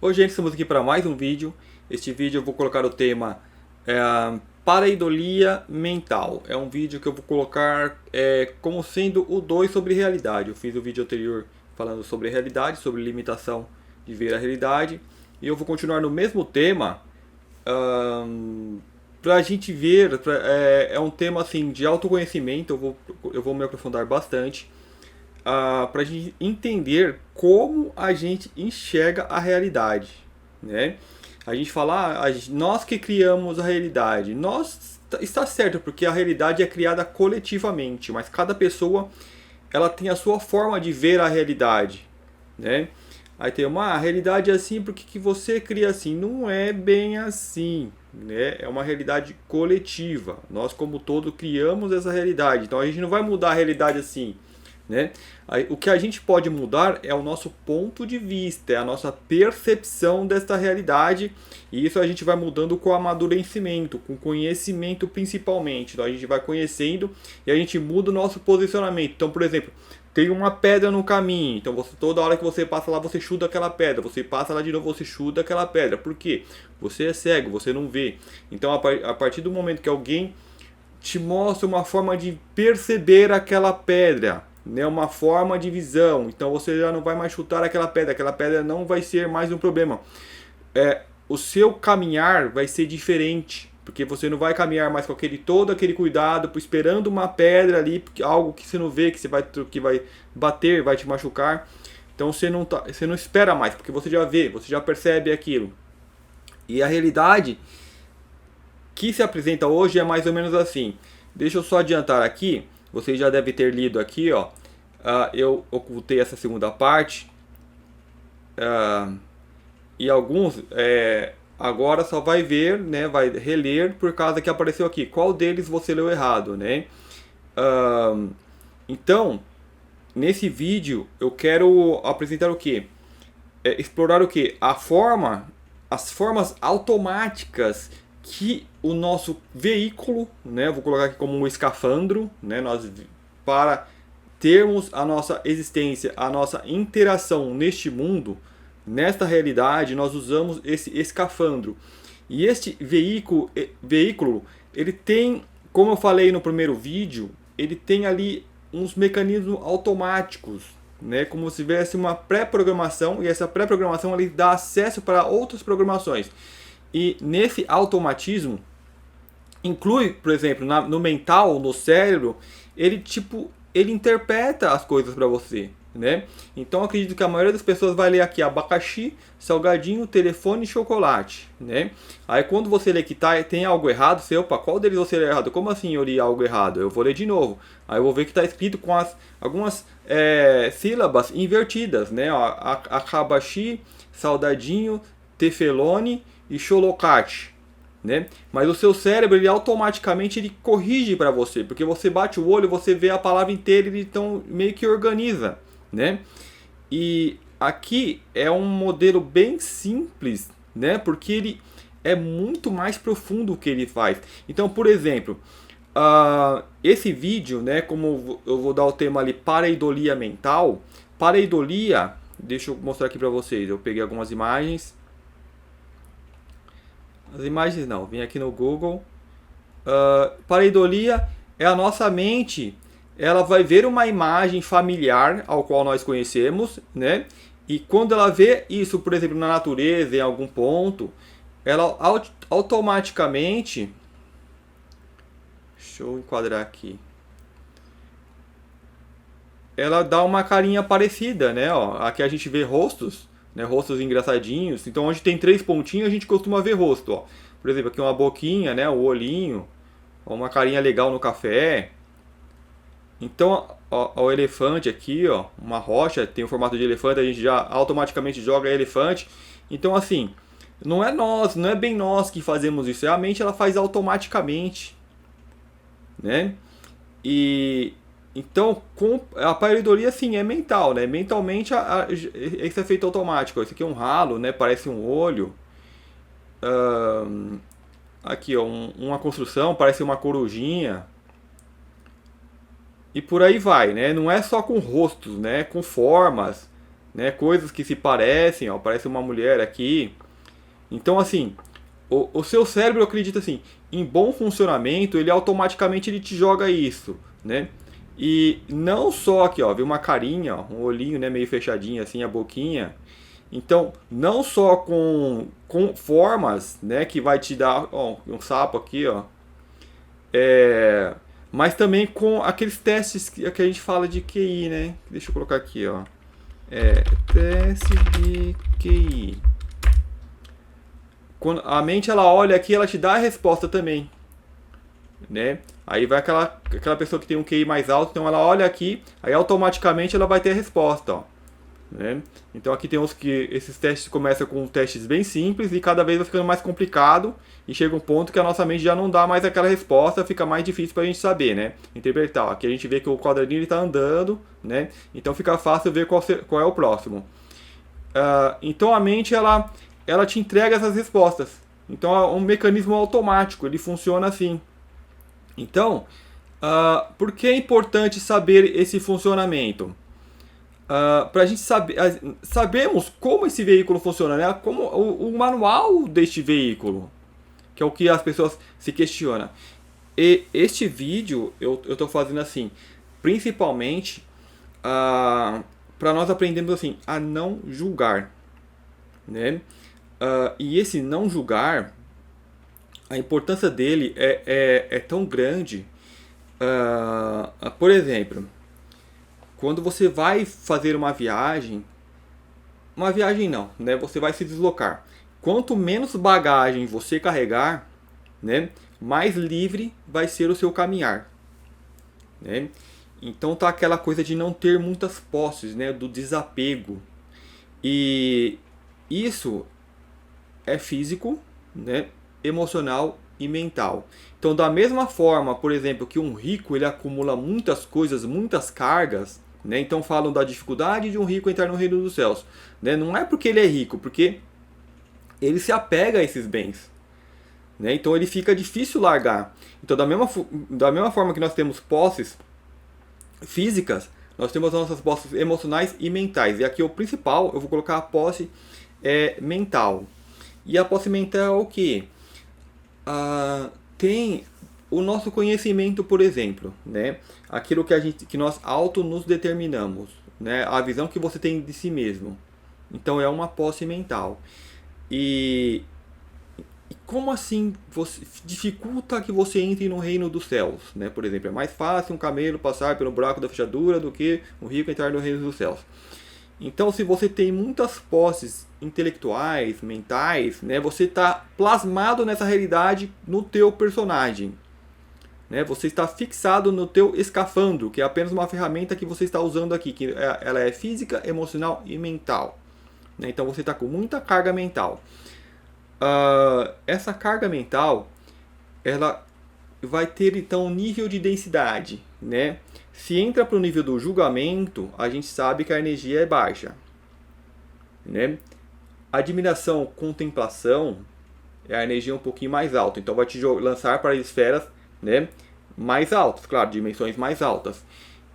Oi gente, estamos aqui para mais um vídeo. Este vídeo eu vou colocar o tema pareidolia mental. É um vídeo que eu vou colocar como sendo o 2 sobre realidade. Eu fiz o vídeo anterior falando sobre realidade, sobre limitação de ver a realidade. E eu vou continuar no mesmo tema para a gente ver. É um tema assim, de autoconhecimento, eu vou me aprofundar bastante para a gente entender como a gente enxerga a realidade, né? A gente fala, nós que criamos a realidade. Nós está certo, porque a realidade é criada coletivamente, mas cada pessoa ela tem a sua forma de ver a realidade, né? Aí tem a realidade é assim porque que você cria assim. Não é bem assim, né? É uma realidade coletiva. Nós como todo criamos essa realidade. Então a gente não vai mudar a realidade assim, né? Aí, o que a gente pode mudar é o nosso ponto de vista, é a nossa percepção desta realidade, e isso a gente vai mudando com o amadurecimento, com conhecimento principalmente. Então a gente vai conhecendo e a gente muda o nosso posicionamento. Então, por exemplo, tem uma pedra no caminho, então toda hora que você passa lá, você chuta aquela pedra, você passa lá de novo, você chuta aquela pedra. Por quê? Você é cego, você não vê. Então, a partir do momento que alguém te mostra uma forma de perceber aquela pedra, né, uma forma de visão. Então você já não vai mais chutar aquela pedra não vai ser mais um problema. O seu caminhar vai ser diferente, porque você não vai caminhar mais com todo aquele cuidado, esperando uma pedra ali, algo que você não vê, que vai bater, vai te machucar. Então você não espera mais, porque você já vê, você já percebe aquilo. E a realidade que se apresenta hoje é mais ou menos assim. Deixa eu só adiantar aqui, vocês já devem ter lido aqui, ó. Eu ocultei essa segunda parte, e alguns agora só vai ver, né, vai reler por causa que apareceu aqui. Qual deles você leu errado, né? Então, nesse vídeo eu quero apresentar o que? Explorar o que? As formas automáticas que o nosso veículo, né, vou colocar aqui como um escafandro, né, para termos a nossa existência, a nossa interação neste mundo, nesta realidade, nós usamos esse escafandro. E este veículo, ele tem, como eu falei no primeiro vídeo, ele tem ali uns mecanismos automáticos, né, como se tivesse uma pré-programação, e essa pré-programação ele dá acesso para outras programações. E nesse automatismo inclui, por exemplo, no mental, no cérebro, ele interpreta as coisas para você, né? Então acredito que a maioria das pessoas vai ler aqui abacaxi, salgadinho, telefone e chocolate, né? Aí quando você lê que tem algo errado, opa, qual deles você lê errado? Como assim eu li algo errado? Eu vou ler de novo. Aí eu vou ver que está escrito com algumas sílabas invertidas, né? Ó, abacaxi, saudadinho, tefelone e cholocate, né? Mas o seu cérebro ele automaticamente ele corrige para você, porque você bate o olho, você vê a palavra inteira e ele então meio que organiza, né? E aqui é um modelo bem simples, né? Porque ele é muito mais profundo o que ele faz. Então, por exemplo, esse vídeo, né? Como eu vou dar o tema ali, pareidolia mental. Pareidolia, deixa eu mostrar aqui para vocês. Eu peguei algumas imagens. As imagens não, vim aqui no Google. Pareidolia é a nossa mente, ela vai ver uma imagem familiar ao qual nós conhecemos, né? E quando ela vê isso, por exemplo, na natureza, em algum ponto, ela automaticamente. Deixa eu enquadrar aqui. Ela dá uma carinha parecida, né? Ó, aqui a gente vê rostos, né? Rostos engraçadinhos. Então, onde tem 3 pontinhos, a gente costuma ver rosto, ó. Por exemplo, aqui uma boquinha, né? O olhinho, uma carinha legal no café. Então, ó, o elefante aqui, ó, uma rocha tem o formato de elefante, a gente já automaticamente joga elefante. Então, assim, não é bem nós que fazemos isso, a mente ela faz automaticamente, né? E então, a pareidolia sim é mental, né? Mentalmente isso é feito automático. Esse aqui é um ralo, né? Parece um olho. Aqui, ó, uma construção, parece uma corujinha. E por aí vai, né? Não é só com rostos, né? Com formas. né? Coisas que se parecem, ó, parece uma mulher aqui. Então, assim, o seu cérebro acredita assim, em bom funcionamento, ele automaticamente ele te joga isso, né? E não só aqui, ó, viu uma carinha, ó, um olhinho, né, meio fechadinho assim, a boquinha. Então, não só com formas, né, que vai te dar, ó, um sapo aqui, ó, é, mas também com aqueles testes que a gente fala de QI, né? Deixa eu colocar aqui, ó. Teste de QI. Quando a mente ela olha aqui, ela te dá a resposta também, né? Aí vai aquela pessoa que tem um QI mais alto, então ela olha aqui, aí automaticamente ela vai ter a resposta, ó, né? Então aqui tem uns que esses testes começam com testes bem simples e cada vez vai ficando mais complicado e chega um ponto que a nossa mente já não dá mais aquela resposta, fica mais difícil para a gente saber, né? Interpretar. Aqui a gente vê que o quadradinho está andando, né? Então fica fácil ver qual é o próximo. Então a mente ela te entrega essas respostas. Então é um mecanismo automático, ele funciona assim. Então, por que é importante saber esse funcionamento? Para a gente saber, sabemos como esse veículo funciona, né? Como o manual deste veículo, que é o que as pessoas se questionam. E este vídeo eu estou fazendo assim, principalmente para nós aprendermos assim a não julgar, né? E esse não julgar, a importância dele é tão grande. Por exemplo, quando você vai fazer uma viagem não, né? Você vai se deslocar. Quanto menos bagagem você carregar, né? Mais livre vai ser o seu caminhar, né? Então tá aquela coisa de não ter muitas posses, né? Do desapego. E isso é físico, né? Emocional e mental. Então da mesma forma, por exemplo, que um rico ele acumula muitas coisas, muitas cargas, né? Então falam da dificuldade de um rico entrar no reino dos céus, né? Não é porque ele é rico, porque ele se apega a esses bens, né? Então ele fica difícil largar. Então da mesma forma que nós temos posses físicas, nós temos as nossas posses emocionais e mentais. E aqui o principal, eu vou colocar a posse mental. E a posse mental é o que? Tem o nosso conhecimento, por exemplo, né? Aquilo que nós auto nos determinamos, né? A visão que você tem de si mesmo. Então é uma posse mental. E como assim você dificulta que você entre no reino dos céus, né? Por exemplo, é mais fácil um camelo passar pelo buraco da fechadura do que um rico entrar no reino dos céus. Então, se você tem muitas posses intelectuais, mentais, né, você está plasmado nessa realidade no teu personagem, né? Você está fixado no teu escafandro, que é apenas uma ferramenta que você está usando aqui, que ela é física, emocional e mental, né? Então você está com muita carga mental. Essa carga mental, ela vai ter então um nível de densidade, né? Se entra para o nível do julgamento, a gente sabe que a energia é baixa, né? Admiração, contemplação é a energia um pouquinho mais alta, então vai te lançar para esferas, né, mais altas, claro, dimensões mais altas.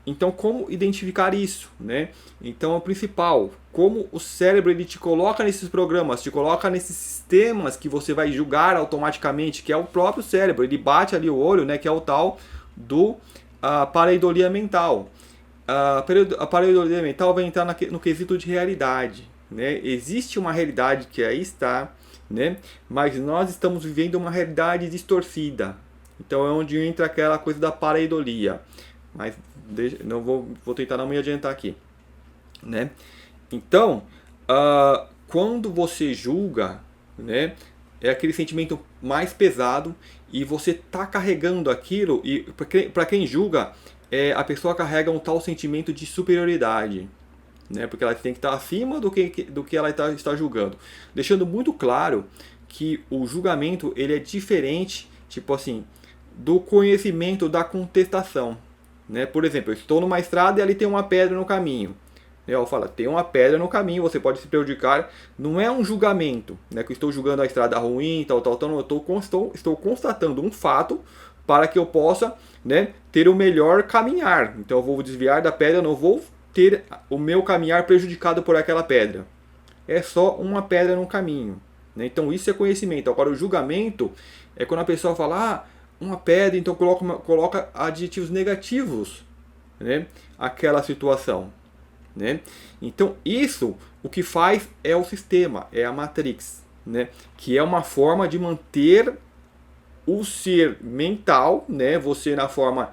Então, como identificar isso, né? Então, o principal, como o cérebro ele te coloca nesses programas, te coloca nesses sistemas que você vai julgar automaticamente, que é o próprio cérebro, ele bate ali o olho, né, que é o tal do pareidolia mental. A pareidolia mental vai entrar no quesito de realidade, né? Existe uma realidade que aí está, né? Mas nós estamos vivendo uma realidade distorcida. Então é onde entra aquela coisa da pareidolia. Mas não vou tentar não me adiantar aqui, né? Então, quando você julga, né, é aquele sentimento mais pesado e você está carregando aquilo, e para quem julga, a pessoa carrega um tal sentimento de superioridade, né, porque ela tem que estar acima do que ela está julgando, deixando muito claro que o julgamento ele é diferente, tipo assim, do conhecimento da contestação, né? Por exemplo, eu estou numa estrada e ali tem uma pedra no caminho. Eu falo, tem uma pedra no caminho, você pode se prejudicar. Não é um julgamento, né? Que eu estou julgando a estrada ruim, tal. Não, eu estou constatando um fato para que eu possa, né, ter o melhor caminhar. Então eu vou desviar da pedra, não vou ter o meu caminhar prejudicado por aquela pedra. É só uma pedra no caminho, né? Então isso é conhecimento. Agora o julgamento é quando a pessoa fala, uma pedra, então coloca adjetivos negativos, né? Aquela situação, né? Então isso, o que faz é o sistema, é a Matrix, né? Que é uma forma de manter o ser mental, né? Você na forma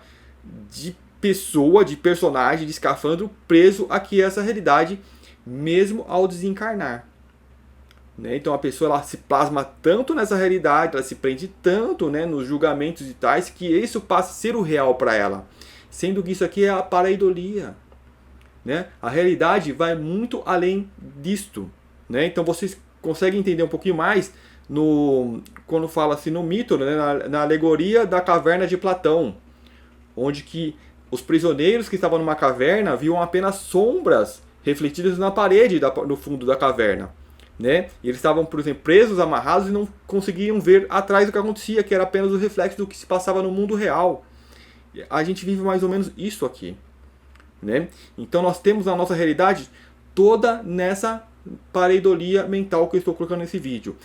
de pessoa, de personagem, de escafandro, preso aqui a essa realidade, mesmo ao desencarnar. Né? Então a pessoa ela se plasma tanto nessa realidade, ela se prende tanto, né, nos julgamentos e tais, que isso passa a ser o real para ela. Sendo que isso aqui é a pareidolia. Né? A realidade vai muito além disto. Né? Então vocês conseguem entender um pouquinho mais quando fala assim no mito, né, na alegoria da caverna de Platão, onde que os prisioneiros que estavam numa caverna viam apenas sombras refletidas na parede no fundo da caverna. Né? E eles estavam, por exemplo, presos, amarrados e não conseguiam ver atrás do que acontecia, que era apenas o reflexo do que se passava no mundo real. A gente vive mais ou menos isso aqui. Né? Então nós temos a nossa realidade toda nessa pareidolia mental que eu estou colocando nesse vídeo.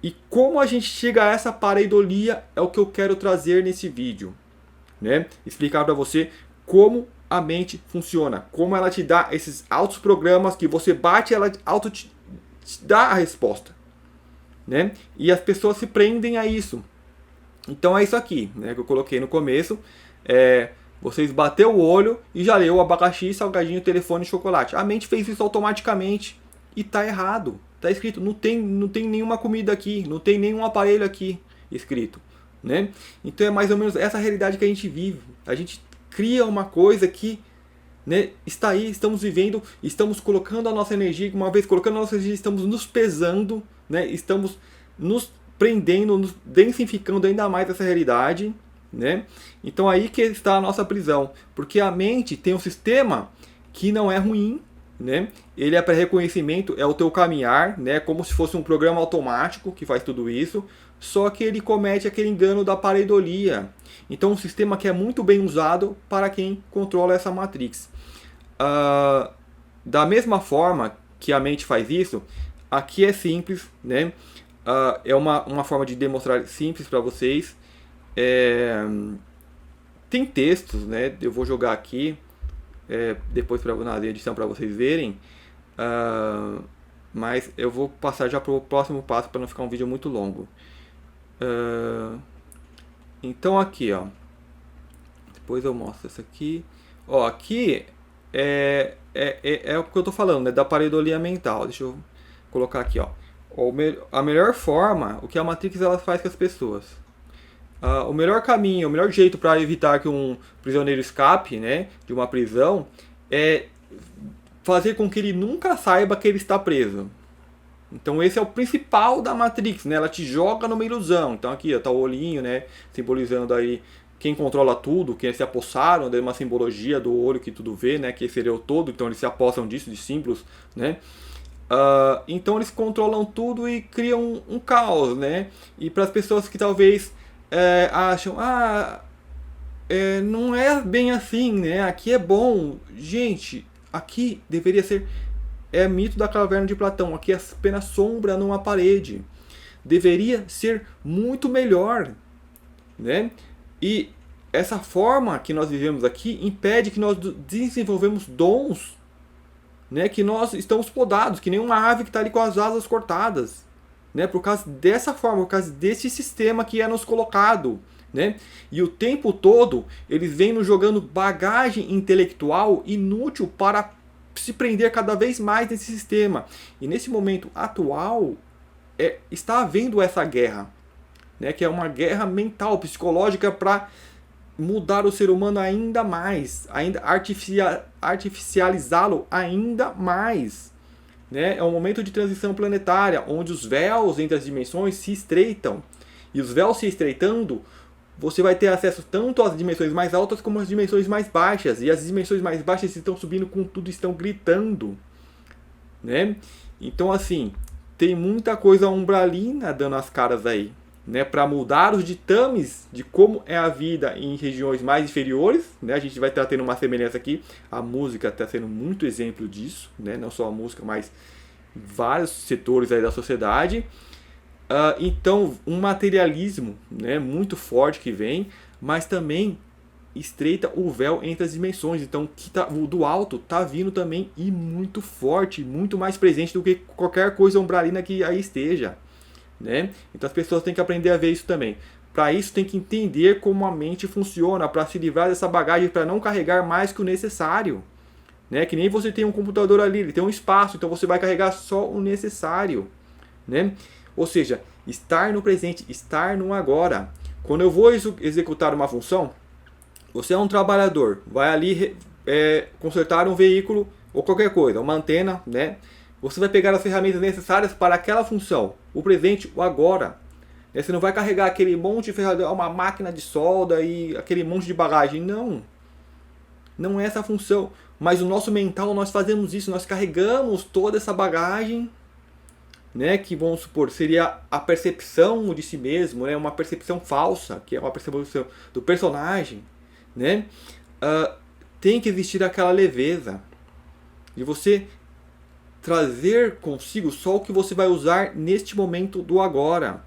E como a gente chega a essa pareidolia é o que eu quero trazer nesse vídeo. Né? Explicar para você como a mente funciona, como ela te dá esses altos programas que você bate, ela auto te dá a resposta. Né? E as pessoas se prendem a isso. Então é isso aqui, né, que eu coloquei no começo. Vocês bateu o olho e já leu abacaxi, salgadinho, telefone e chocolate. A mente fez isso automaticamente. E tá errado. Tá escrito, não tem nenhuma comida aqui, não tem nenhum aparelho aqui escrito. Né? Então é mais ou menos essa realidade que a gente vive. A gente cria uma coisa que, né, está aí, estamos vivendo, estamos colocando a nossa energia, uma vez colocando a nossa energia, estamos nos pesando, né, estamos nos prendendo, nos densificando ainda mais essa realidade. Né? Então aí que está a nossa prisão, porque a mente tem um sistema que não é ruim, né? Ele é para reconhecimento, é o teu caminhar, né? Como se fosse um programa automático que faz tudo isso, só que ele comete aquele engano da pareidolia. Então um sistema que é muito bem usado para quem controla essa matrix. Da mesma forma que a mente faz isso, aqui é simples, né? É uma forma de demonstrar simples para vocês. Tem textos, né? Eu vou jogar aqui depois na edição para vocês verem, mas eu vou passar já para o próximo passo para não ficar um vídeo muito longo. Então aqui, ó, depois eu mostro isso aqui. Ó, aqui é o que eu tô falando, né? Da pareidolia mental. Deixa eu colocar aqui, ó. A melhor forma, o que a Matrix ela faz com as pessoas. O melhor caminho, o melhor jeito para evitar que um prisioneiro escape, né, de uma prisão é fazer com que ele nunca saiba que ele está preso. Então esse é o principal da Matrix, né? Ela te joga numa ilusão. Então aqui está o olhinho, né, simbolizando aí quem controla tudo, quem se apossaram, de uma simbologia do olho que tudo vê, né, que seria o todo. Então eles se apossam disso, de símbolos, né? Então eles controlam tudo e criam um caos, né? E para as pessoas que talvez acham, não é bem assim, né? Aqui é bom. Gente, aqui deveria ser mito da caverna de Platão. Aqui é apenas sombra numa parede. Deveria ser muito melhor, né? E essa forma que nós vivemos aqui impede que nós desenvolvemos dons, né? Que nós estamos podados, que nem uma ave que está ali com as asas cortadas. Né, por causa dessa forma, por causa desse sistema que é nos colocado, né? E o tempo todo eles vêm nos jogando bagagem intelectual inútil para se prender cada vez mais nesse sistema. E nesse momento atual está havendo essa guerra, né? Que é uma guerra mental, psicológica, para mudar o ser humano ainda mais, ainda artificializá-lo ainda mais. Né? É um momento de transição planetária, onde os véus entre as dimensões se estreitam. E os véus se estreitando, você vai ter acesso tanto às dimensões mais altas como às dimensões mais baixas. E as dimensões mais baixas estão subindo com tudo, estão gritando. Né? Então assim, tem muita coisa umbralina dando as caras aí. né, para mudar os ditames de como é a vida em regiões mais inferiores, né? A gente vai estar tendo uma semelhança aqui. A música está sendo muito exemplo disso, né? Não só a música, mas vários setores aí da sociedade. Então, um materialismo, né, muito forte que vem, mas também estreita o véu entre as dimensões. Então, o do alto está vindo também e muito forte, muito mais presente do que qualquer coisa umbralina que aí esteja, né? Então, as pessoas têm que aprender a ver isso também. Para isso, tem que entender como a mente funciona, para se livrar dessa bagagem, para não carregar mais que o necessário. Né? Que nem você tem um computador ali, ele tem um espaço, então você vai carregar só o necessário, né? Ou seja, estar no presente, estar no agora. Quando eu vou executar uma função, você é um trabalhador, vai ali consertar um veículo ou qualquer coisa, uma antena, né? Você vai pegar as ferramentas necessárias para aquela função, o presente, o agora. Você não vai carregar aquele monte de ferramenta, uma máquina de solda e aquele monte de bagagem. Não. Não é essa a função. Mas o nosso mental, nós fazemos isso, nós carregamos toda essa bagagem, né, que vamos supor, seria a percepção de si mesmo, né, uma percepção falsa, que é uma percepção do personagem, né? Tem que existir aquela leveza de você trazer consigo só o que você vai usar neste momento do agora,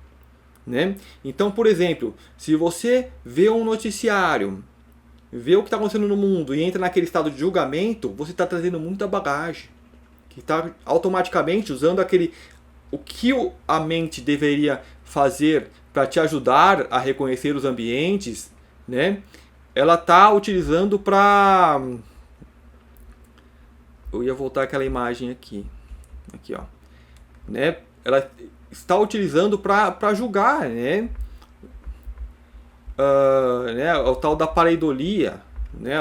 né? Então, por exemplo, se você vê um noticiário, vê o que está acontecendo no mundo e entra naquele estado de julgamento, você está trazendo muita bagagem, que está automaticamente usando o que a mente deveria fazer para te ajudar a reconhecer os ambientes, né? Ela está utilizando para... Eu ia voltar aquela imagem aqui, ó, né? Ela está utilizando para julgar, né? Né? O tal da pareidolia, né?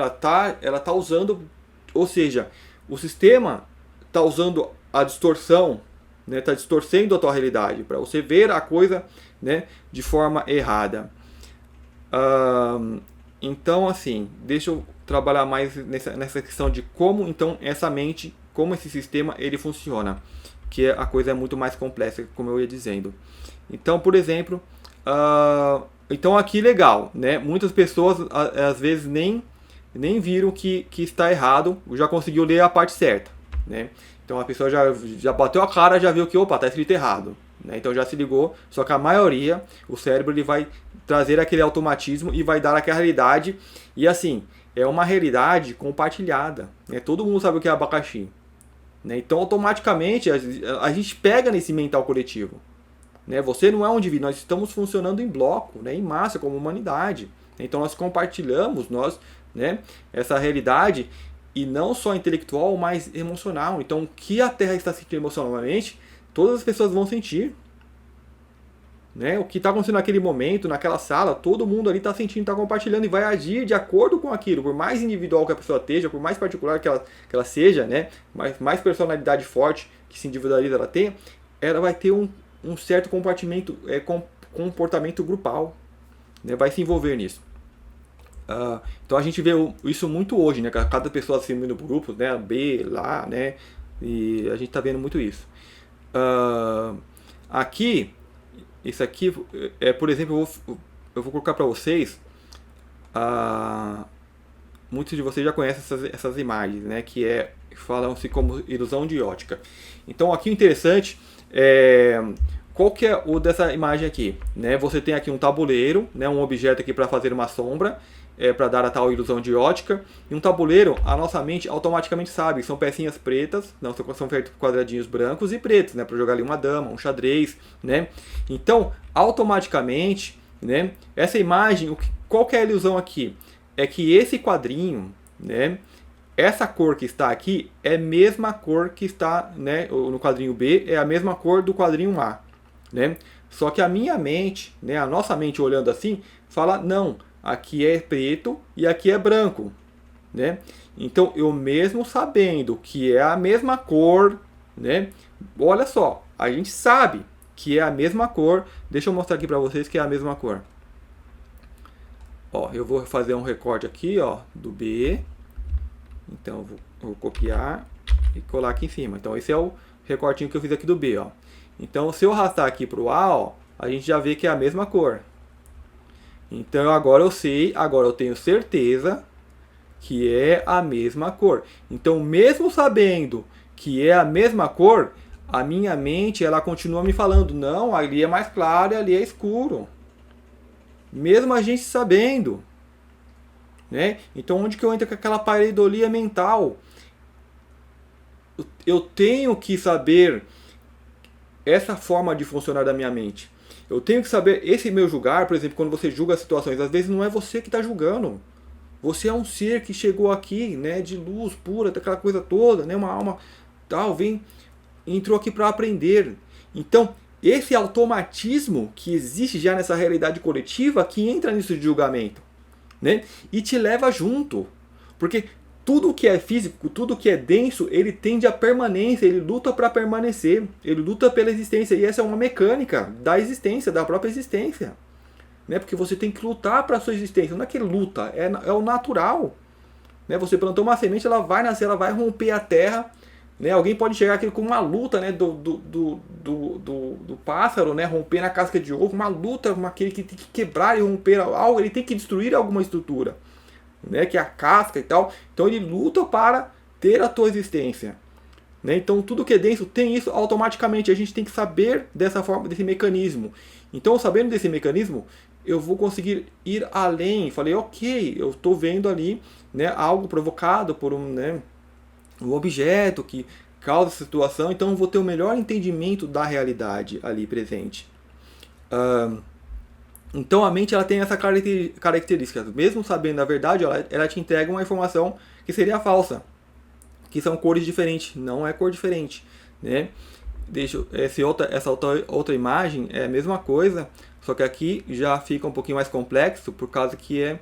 Ela tá usando, ou seja, o sistema está usando a distorção, né? Está distorcendo a tua realidade para você ver a coisa, né, de forma errada. Então, assim, deixa eu trabalhar mais nessa questão de como então essa mente, como esse sistema ele funciona, que a coisa é muito mais complexa, como eu ia dizendo. Então, por exemplo, então aqui legal, né? Muitas pessoas às vezes nem viram que está errado, já conseguiu ler a parte certa, né? Então a pessoa já bateu a cara, já viu que opa, está escrito errado, né? Então já se ligou, só que a maioria, o cérebro ele vai trazer aquele automatismo e vai dar aquela realidade, e assim, é uma realidade compartilhada, né? Todo mundo sabe o que é abacaxi, né? Então automaticamente a gente pega nesse mental coletivo. Né? Você não é um indivíduo, nós estamos funcionando em bloco, né? Em massa, como humanidade. Então nós compartilhamos né, essa realidade, e não só intelectual, mas emocional. Então o que a Terra está sentindo emocionalmente, todas as pessoas vão sentir. Né? O que está acontecendo naquele momento, naquela sala, todo mundo ali está sentindo, está compartilhando e vai agir de acordo com aquilo. Por mais individual que a pessoa esteja, por mais particular que ela seja, né? mais personalidade forte que se individualiza ela tenha, ela vai ter um certo comportamento grupal, né? Vai se envolver nisso. Então a gente vê isso muito hoje, né? Cada pessoa se unindo grupos, né? B, lá, né? E a gente está vendo muito isso. Aqui, isso aqui, por exemplo, eu vou colocar para vocês. Muitos de vocês já conhecem essas imagens, né? Que falam-se como ilusão de ótica. Então aqui o interessante qual que é o dessa imagem aqui, né? Você tem aqui um tabuleiro, né? Um objeto aqui para fazer uma sombra, para dar a tal ilusão de ótica. E um tabuleiro, a nossa mente automaticamente sabe, são pecinhas pretas, não são feitos quadradinhos brancos e pretos, né? Para jogar ali uma dama, um xadrez, né? Então, automaticamente, né? Essa imagem, qual que é a ilusão aqui? É que esse quadrinho, né? Essa cor que está aqui é a mesma cor que está, né, no quadrinho B, é a mesma cor do quadrinho A, né? Só que a minha mente, né, a nossa mente olhando assim, fala, não, aqui é preto e aqui é branco, né? Então, eu mesmo sabendo que é a mesma cor, né? Olha só, a gente sabe que é a mesma cor. Deixa eu mostrar aqui para vocês que é a mesma cor. Ó, eu vou fazer um recorte aqui, ó, do B. Então eu vou copiar e colar aqui em cima. Então esse é o recortinho que eu fiz aqui do B, ó. Então se eu arrastar aqui para o A, ó, a gente já vê que é a mesma cor. Então agora eu sei, agora eu tenho certeza que é a mesma cor. Então, mesmo sabendo que é a mesma cor, a minha mente ela continua me falando, não, ali é mais claro e ali é escuro. Mesmo a gente sabendo, né? Então, onde que eu entro com aquela pareidolia mental? Eu tenho que saber essa forma de funcionar da minha mente. Eu tenho que saber esse meu julgar, por exemplo, quando você julga as situações, às vezes não é você que está julgando. Você é um ser que chegou aqui, né, de luz pura, daquela coisa toda, né, uma alma tal, entrou aqui para aprender. Então, esse automatismo que existe já nessa realidade coletiva que entra nisso de julgamento, né, e te leva junto. Porque tudo que é físico, tudo que é denso, ele tende à permanência, ele luta para permanecer, ele luta pela existência. E essa é uma mecânica da existência, da própria existência. Né? Porque você tem que lutar para a sua existência. Não é que luta, é o natural. Né? Você plantou uma semente, ela vai nascer, ela vai romper a terra. Né? Alguém pode chegar aqui com uma luta, né, do pássaro, né, romper na casca de ovo, uma luta, aquele que tem que quebrar e romper algo, ele tem que destruir alguma estrutura, né, que é a casca e tal. Então ele luta para ter a tua existência. Né? Então tudo que é denso tem isso automaticamente. A gente tem que saber dessa forma, desse mecanismo. Então, sabendo desse mecanismo, eu vou conseguir ir além. Falei, ok, eu estou vendo ali, né, algo provocado por um objeto que causa essa situação, então eu vou ter o melhor entendimento da realidade ali presente. Então a mente ela tem essa característica, mesmo sabendo a verdade, ela te entrega uma informação que seria falsa, que são cores diferentes, não é cor diferente, né? Essa outra imagem é a mesma coisa, só que aqui já fica um pouquinho mais complexo, por causa que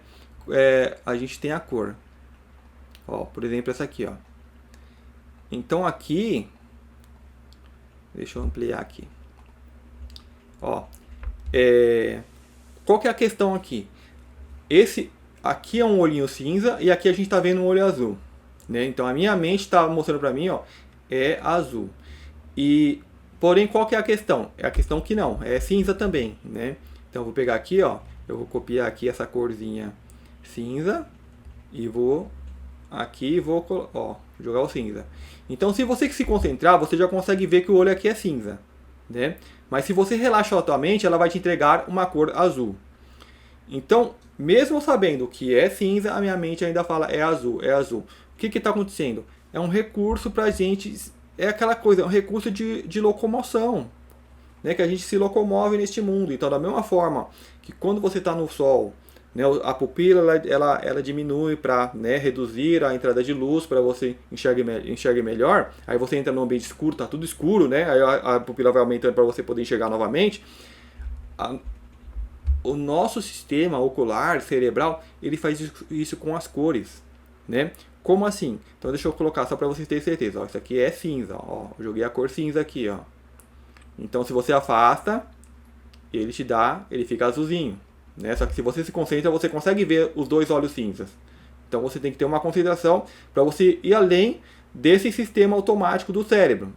a gente tem a cor. Ó, por exemplo, essa aqui, ó. Então aqui, deixa eu ampliar aqui. Ó, qual que é a questão aqui? Esse aqui é um olhinho cinza e aqui a gente está vendo um olho azul. Né? Então a minha mente está mostrando para mim, ó, é azul. Porém, qual que é a questão? É a questão que não, é cinza também. Né? Então eu vou pegar aqui, ó, eu vou copiar aqui essa corzinha cinza e vou jogar o cinza. Então, se você se concentrar, você já consegue ver que o olho aqui é cinza, né? Mas se você relaxar a tua mente, ela vai te entregar uma cor azul. Então, mesmo sabendo que é cinza, a minha mente ainda fala é azul, é azul. O que está acontecendo? É um recurso para a gente, é aquela coisa, é um recurso de locomoção, né? Que a gente se locomove neste mundo. Então, da mesma forma que quando você está no sol, né, a pupila ela diminui para, né, reduzir a entrada de luz para você enxergue melhor. Aí você entra no ambiente escuro, tá tudo escuro, né? Aí a pupila vai aumentando para você poder enxergar novamente. O nosso sistema ocular cerebral ele faz isso com as cores, né? Como assim? Então deixa eu colocar só para vocês terem certeza. Ó, isso aqui é cinza, ó. Eu joguei a cor cinza aqui, ó. Então se você afasta, ele fica azulzinho. Né? Só que se você se concentra, você consegue ver os dois olhos cinzas. Então você tem que ter uma concentração para você ir além desse sistema automático do cérebro.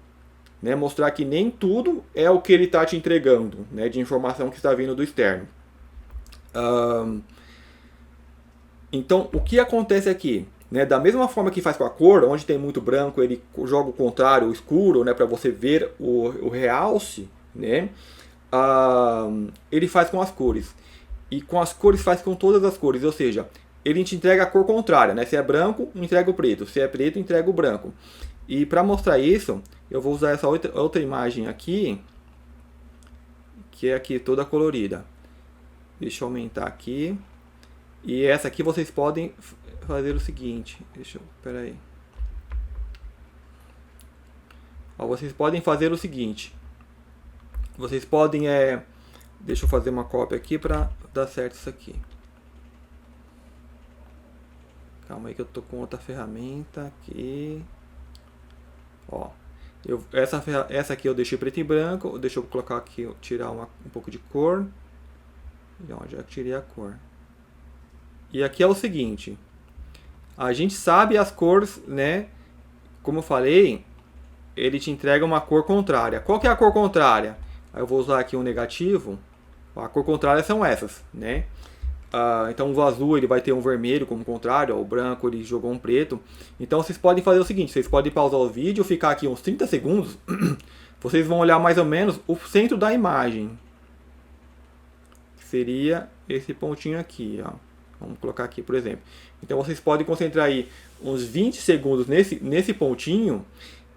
Né? Mostrar que nem tudo é o que ele está te entregando, né? De informação que está vindo do externo. Então o que acontece aqui? Né? Da mesma forma que faz com a cor, onde tem muito branco, ele joga o contrário, o escuro, né? Para você ver o realce. Né? Ele faz com as cores. E com as cores faz com todas as cores, ou seja, ele te entrega a cor contrária, né? Se é branco, entrega o preto, se é preto, entrega o branco. E para mostrar isso, eu vou usar essa outra imagem aqui, que é aqui toda colorida. Deixa eu aumentar aqui. E essa aqui vocês podem fazer o seguinte, espera aí. Ó, vocês podem fazer o seguinte. Vocês podem deixa eu fazer uma cópia aqui para dar certo isso aqui. Calma aí que eu tô com outra ferramenta aqui. Ó, essa aqui eu deixei preto e branco. Deixa eu colocar aqui, tirar um pouco de cor. Já tirei a cor. E aqui é o seguinte. A gente sabe as cores, né? Como eu falei, ele te entrega uma cor contrária. Qual que é a cor contrária? Aí eu vou usar aqui um negativo. A cor contrária são essas, né? Então o azul ele vai ter um vermelho como contrário, ó, o branco ele jogou um preto. Então vocês podem fazer o seguinte, vocês podem pausar o vídeo, ficar aqui uns 30 segundos, vocês vão olhar mais ou menos o centro da imagem. Seria esse pontinho aqui, ó. Vamos colocar aqui, por exemplo. Então vocês podem concentrar aí uns 20 segundos nesse pontinho.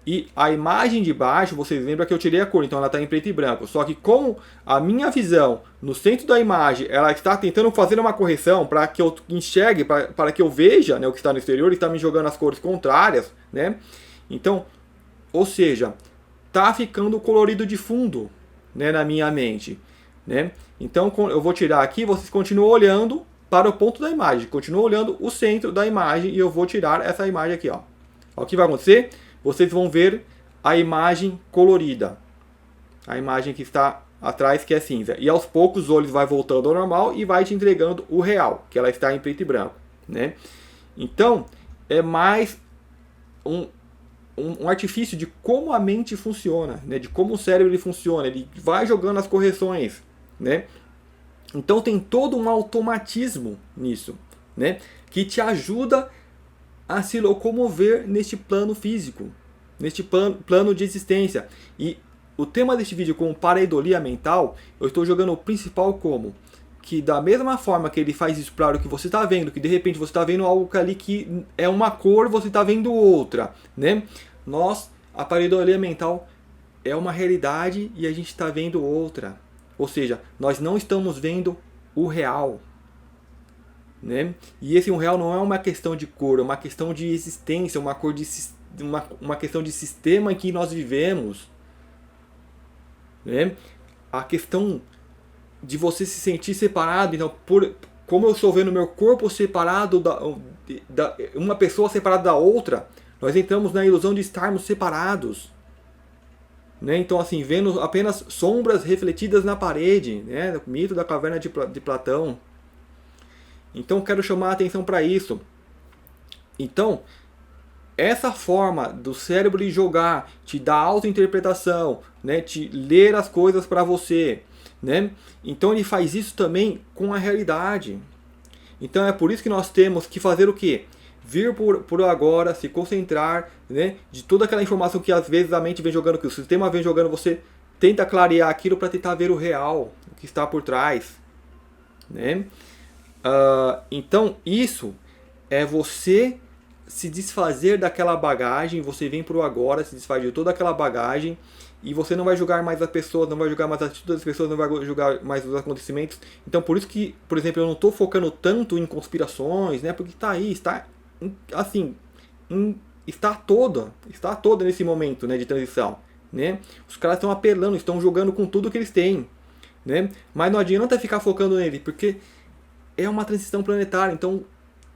E a imagem de baixo, vocês lembram que eu tirei a cor, então ela está em preto e branco. Só que como a minha visão no centro da imagem, ela está tentando fazer uma correção para que eu enxergue, para que eu veja, né, o que está no exterior, e está me jogando as cores contrárias, né? Então, ou seja, tá ficando colorido de fundo, né, na minha mente, né? Então eu vou tirar aqui, vocês continuam olhando para o ponto da imagem, continuam olhando o centro da imagem e eu vou tirar essa imagem aqui, ó. O que vai acontecer? Vocês vão ver a imagem colorida. A imagem que está atrás, que é cinza. E aos poucos os olhos vai voltando ao normal e vai te entregando o real, que ela está em preto e branco, né? Então, é mais um artifício de como a mente funciona, né? De como o cérebro ele funciona. Ele vai jogando as correções, né? Então tem todo um automatismo nisso, né? Que te ajuda a se locomover neste plano físico, neste plano de existência. E o tema deste vídeo com pareidolia mental, eu estou jogando o principal como que da mesma forma que ele faz isso para o que você está vendo, que de repente você está vendo algo ali que é uma cor, você está vendo outra, né? A pareidolia mental é uma realidade e a gente está vendo outra. Ou seja, nós não estamos vendo o real. Né? E esse real não é uma questão de cor, é uma questão de existência, uma questão de sistema em que nós vivemos. Né? A questão de você se sentir separado, então, como eu estou vendo meu corpo separado, uma pessoa separada da outra, nós entramos na ilusão de estarmos separados. Né? Então, assim, vendo apenas sombras refletidas na parede, né? O mito da caverna de Platão. Então quero chamar a atenção para isso. Então, essa forma do cérebro de jogar, te dar autointerpretação, né, te ler as coisas para você, né? Então ele faz isso também com a realidade. Então é por isso que nós temos que fazer o quê? Vir por agora, se concentrar, né, de toda aquela informação que às vezes a mente vem jogando, que o sistema vem jogando, você tenta clarear aquilo para tentar ver o real, o que está por trás, né? Então isso é você se desfazer daquela bagagem, você vem pro agora, se desfaz de toda aquela bagagem e você não vai julgar mais as pessoas, não vai julgar mais a atitude das pessoas, não vai julgar mais os acontecimentos. Então por isso que, por exemplo, eu não estou focando tanto em conspirações, né? Porque está aí, está assim, está toda nesse momento, né, de transição, né? Os caras estão apelando, estão jogando com tudo que eles têm, né? Mas não adianta ficar focando nele, porque é uma transição planetária, então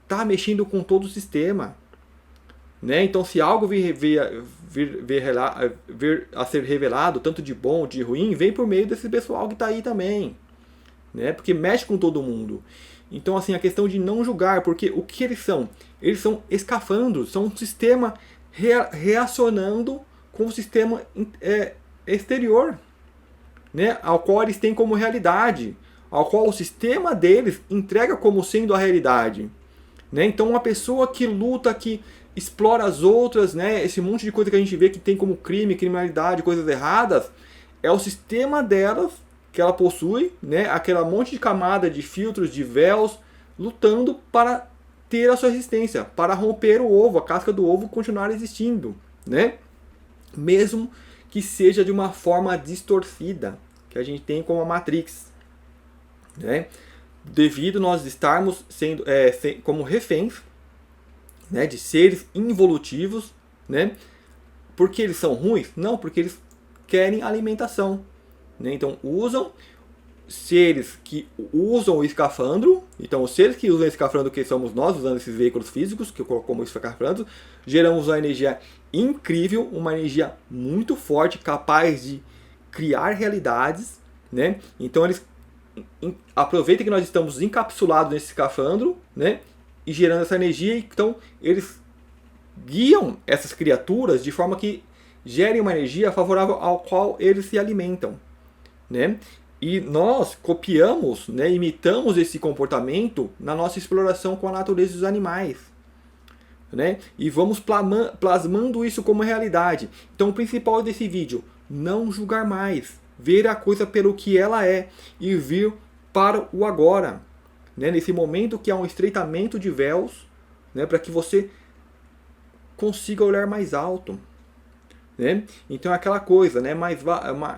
está mexendo com todo o sistema, né? Então se algo vir a ser revelado, tanto de bom, de ruim, vem por meio desse pessoal que está aí também, né? Porque mexe com todo mundo. Então assim, a questão de não julgar, porque o que eles são? Eles são escafandros, são um sistema reacionando com o sistema exterior, né? Ao qual eles têm como realidade, ao qual o sistema deles entrega como sendo a realidade, né? Então uma pessoa que luta, que explora as outras, né? Esse monte de coisa que a gente vê que tem como crime, criminalidade, coisas erradas, é o sistema delas que ela possui, né? Aquela monte de camada de filtros, de véus, lutando para ter a sua existência, para romper o ovo, a casca do ovo continuar existindo, né? Mesmo que seja de uma forma distorcida, que a gente tem como a Matrix, né? Devido nós estarmos sendo como reféns, né, de seres involutivos, né? Porque eles são ruins? Não, porque eles querem alimentação, né? Então usam seres que usam o escafandro. Então os seres que usam o escafandro, que somos nós, usando esses veículos físicos que colocamos escafandro, geramos uma energia incrível, uma energia muito forte, capaz de criar realidades, né? Então eles aproveitem que nós estamos encapsulados nesse escafandro, né? E gerando essa energia, então eles guiam essas criaturas de forma que gerem uma energia favorável ao qual eles se alimentam, né? E nós copiamos, né, imitamos esse comportamento na nossa exploração com a natureza dos animais. Né? E vamos plasmando isso como realidade. Então o principal desse vídeo, não julgar mais, ver a coisa pelo que ela é e vir para o agora. Né? Nesse momento que há um estreitamento de véus, né, para que você consiga olhar mais alto. Né? Então é aquela coisa, né?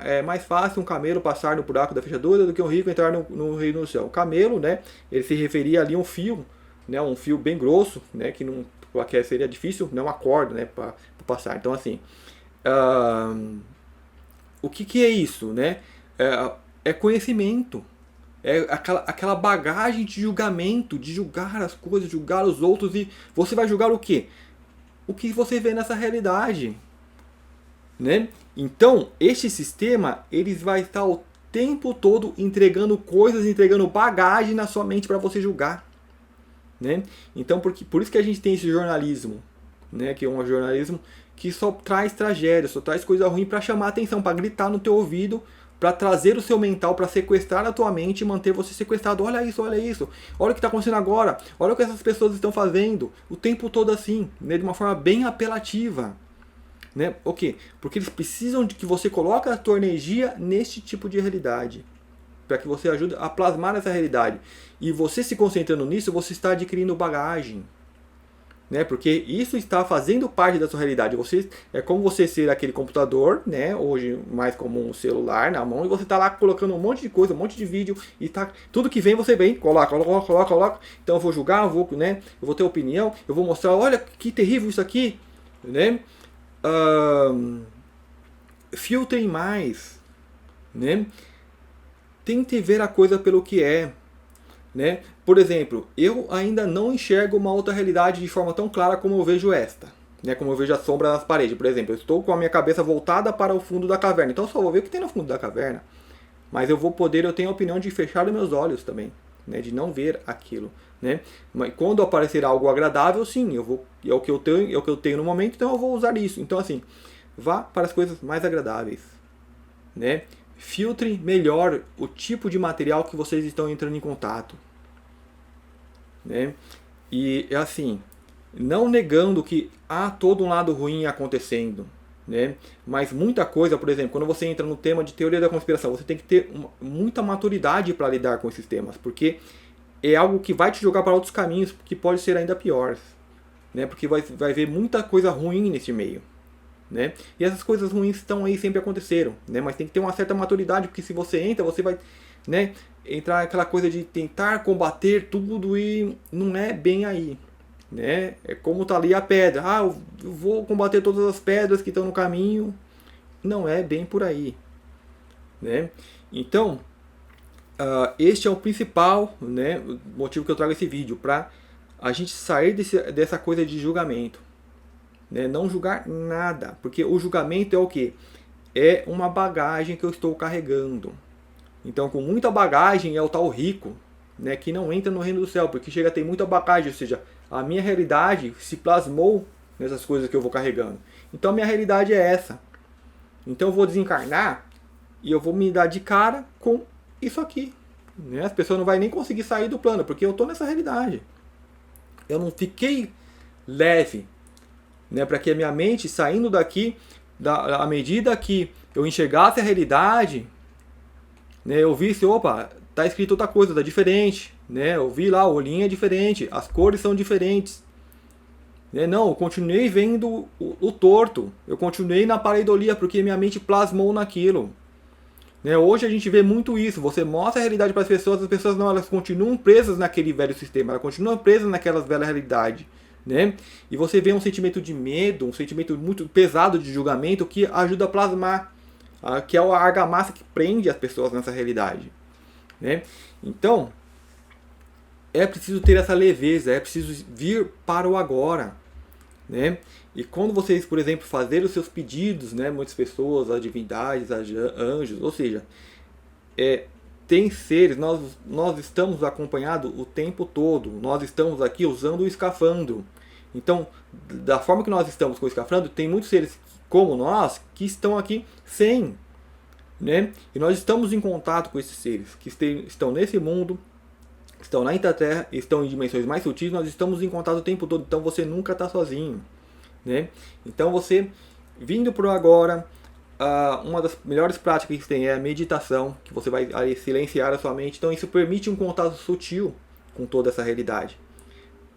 É mais fácil um camelo passar no buraco da fechadura do que um rico entrar no reino do céu. O camelo, né, ele se referia ali a um fio, né, um fio bem grosso, né, que não, seria difícil, não uma corda, né, para passar. Então assim, o que é isso, né? É conhecimento, é aquela bagagem de julgamento, de julgar as coisas, julgar os outros, e você vai julgar o quê? O que você vê nessa realidade. Né? Então, este sistema ele vai estar o tempo todo entregando coisas, entregando bagagem na sua mente para você julgar. Né? Então, por isso que a gente tem esse jornalismo, né? Que é um jornalismo que só traz tragédia, só traz coisa ruim para chamar a atenção, para gritar no teu ouvido, para trazer o seu mental, para sequestrar a tua mente e manter você sequestrado. Olha isso, olha o que está acontecendo agora, olha o que essas pessoas estão fazendo, o tempo todo assim, né? De uma forma bem apelativa. Né? O quê? Porque eles precisam de que você coloque a tua energia neste tipo de realidade, para que você ajude a plasmar essa realidade. E você se concentrando nisso, você está adquirindo bagagem. Né? Porque isso está fazendo parte da sua realidade. Você, é como você ser aquele computador, né? Hoje mais como um celular na mão, e você está lá colocando um monte de coisa, um monte de vídeo, e tá, tudo que vem você vem, coloca. Então eu vou julgar, eu vou ter opinião, eu vou mostrar, olha que terrível isso aqui, né? Filtrem mais, né? Tente ver a coisa pelo que é, né? Por exemplo, eu ainda não enxergo uma outra realidade de forma tão clara como eu vejo esta, né? Como eu vejo a sombra nas paredes. Por exemplo, eu estou com a minha cabeça voltada para o fundo da caverna, então eu só vou ver o que tem no fundo da caverna. Mas eu tenho a opinião de fechar os meus olhos também, né? De não ver aquilo, né? Mas quando aparecer algo agradável, sim, é o que eu tenho no momento, então eu vou usar isso. Então assim, vá para as coisas mais agradáveis, né? Filtre melhor o tipo de material que vocês estão entrando em contato, né? E assim, não negando que há todo um lado ruim acontecendo, né? Mas muita coisa, por exemplo, quando você entra no tema de teoria da conspiração, você tem que ter muita maturidade para lidar com esses temas, porque é algo que vai te jogar para outros caminhos que pode ser ainda piores, né? Porque vai ver muita coisa ruim nesse meio, né? E essas coisas ruins estão aí, sempre aconteceram, né? Mas tem que ter uma certa maturidade, porque se você entra, você vai, né, entrar aquela coisa de tentar combater tudo e não é bem aí, né? É como tá ali a pedra. Ah, eu vou combater todas as pedras que estão no caminho. Não é bem por aí, né? Então, este é o principal, né, motivo que eu trago esse vídeo, para a gente sair dessa coisa de julgamento, né? Não julgar nada, porque o julgamento é o que? É uma bagagem que eu estou carregando. Então, com muita bagagem é o tal rico, né, que não entra no reino do céu, porque chega a ter muita bagagem, ou seja, a minha realidade se plasmou nessas coisas que eu vou carregando. Então a minha realidade é essa. Então eu vou desencarnar e eu vou me dar de cara com isso aqui, né? As pessoas não vão nem conseguir sair do plano, porque eu estou nessa realidade. Eu não fiquei leve, né, para que a minha mente, saindo daqui, à medida que eu enxergasse a realidade, né, eu visse, opa, tá escrito outra coisa, tá diferente, né? Eu vi lá, o olhinho é diferente, as cores são diferentes, né? Não, eu continuei vendo o torto, eu continuei na pareidolia porque minha mente plasmou naquilo, né? Hoje a gente vê muito isso, você mostra a realidade para as pessoas não, elas continuam presas naquele velho sistema, elas continuam presas naquelas velhas realidades, né? E você vê um sentimento de medo, um sentimento muito pesado de julgamento que ajuda a plasmar, que é a argamassa que prende as pessoas nessa realidade, né? Então, é preciso ter essa leveza, é preciso vir para o agora, né? E quando vocês, por exemplo, fazerem os seus pedidos, né, muitas pessoas, as divindades, as anjos, ou seja, tem seres, nós estamos acompanhados o tempo todo, nós estamos aqui usando o escafandro. Então, da forma que nós estamos com o escafandro, tem muitos seres como nós que estão aqui sem, né? E nós estamos em contato com esses seres que estão nesse mundo, estão na Interterra, estão em dimensões mais sutis, nós estamos em contato o tempo todo, então você nunca está sozinho, né? Então você, vindo para o agora, uma das melhores práticas que tem é a meditação, que você vai ali silenciar a sua mente, então isso permite um contato sutil com toda essa realidade.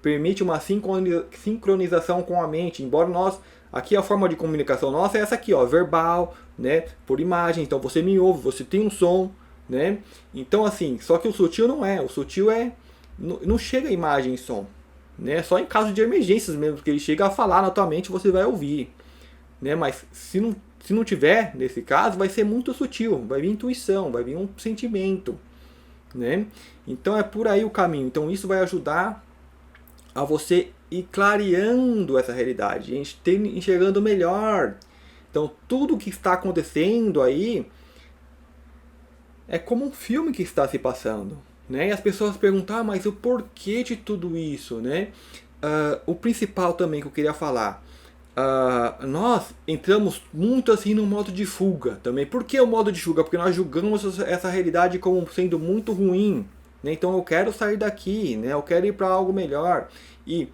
Permite uma sincronização com a mente, embora nós, aqui a forma de comunicação nossa é essa aqui, ó, verbal, né, por imagem, então você me ouve, você tem um som, né, então assim, só que o sutil não é, o sutil não chega a imagem e som, né, só em caso de emergências mesmo, que ele chega a falar na tua mente, você vai ouvir, né, mas se não tiver, nesse caso, vai ser muito sutil, vai vir intuição, vai vir um sentimento, né, então é por aí o caminho, então isso vai ajudar a você ir clareando essa realidade, enxergando melhor. Então tudo que está acontecendo aí é como um filme que está se passando, né? E as pessoas perguntam, mas o porquê de tudo isso, né? O principal também que eu queria falar, nós entramos muito assim no modo de fuga também. Por que o modo de fuga? Porque nós julgamos essa realidade como sendo muito ruim. Então eu quero sair daqui, né? Eu quero ir para algo melhor. E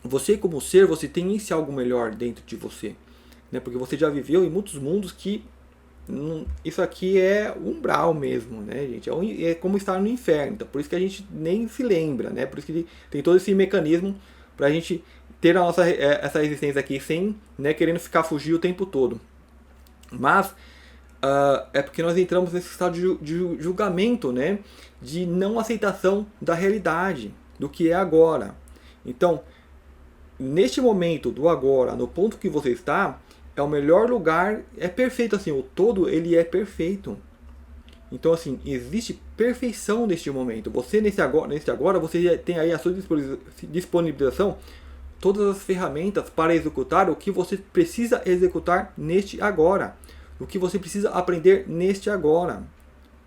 você como ser, você tem esse algo melhor dentro de você, né? Porque você já viveu em muitos mundos que isso aqui é umbral mesmo, né, gente? É como estar no inferno. Então, por isso que a gente nem se lembra, né? Por isso que tem todo esse mecanismo para a gente ter essa existência aqui sem, né, querendo ficar fugir o tempo todo. Mas é porque nós entramos nesse estado de julgamento, né? De não aceitação da realidade, do que é agora. Então, neste momento do agora, no ponto que você está, é o melhor lugar, é perfeito assim, o todo ele é perfeito. Então assim, existe perfeição neste momento. Você nesse agora você tem aí a sua disponibilização todas as ferramentas para executar o que você precisa executar neste agora. O que você precisa aprender neste agora.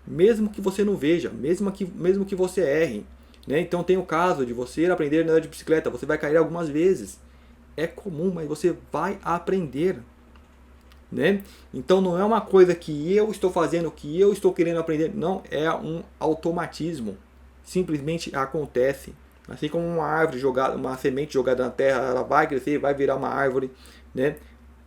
Mesmo que você não veja, mesmo que você erre. Né? Então tem o caso de você aprender a andar de bicicleta. Você vai cair algumas vezes. É comum, mas você vai aprender. Né? Então não é uma coisa que eu estou fazendo, que eu estou querendo aprender. Não, é um automatismo. Simplesmente acontece. Assim como uma árvore jogada, uma semente jogada na terra, ela vai crescer, vai virar uma árvore. Né?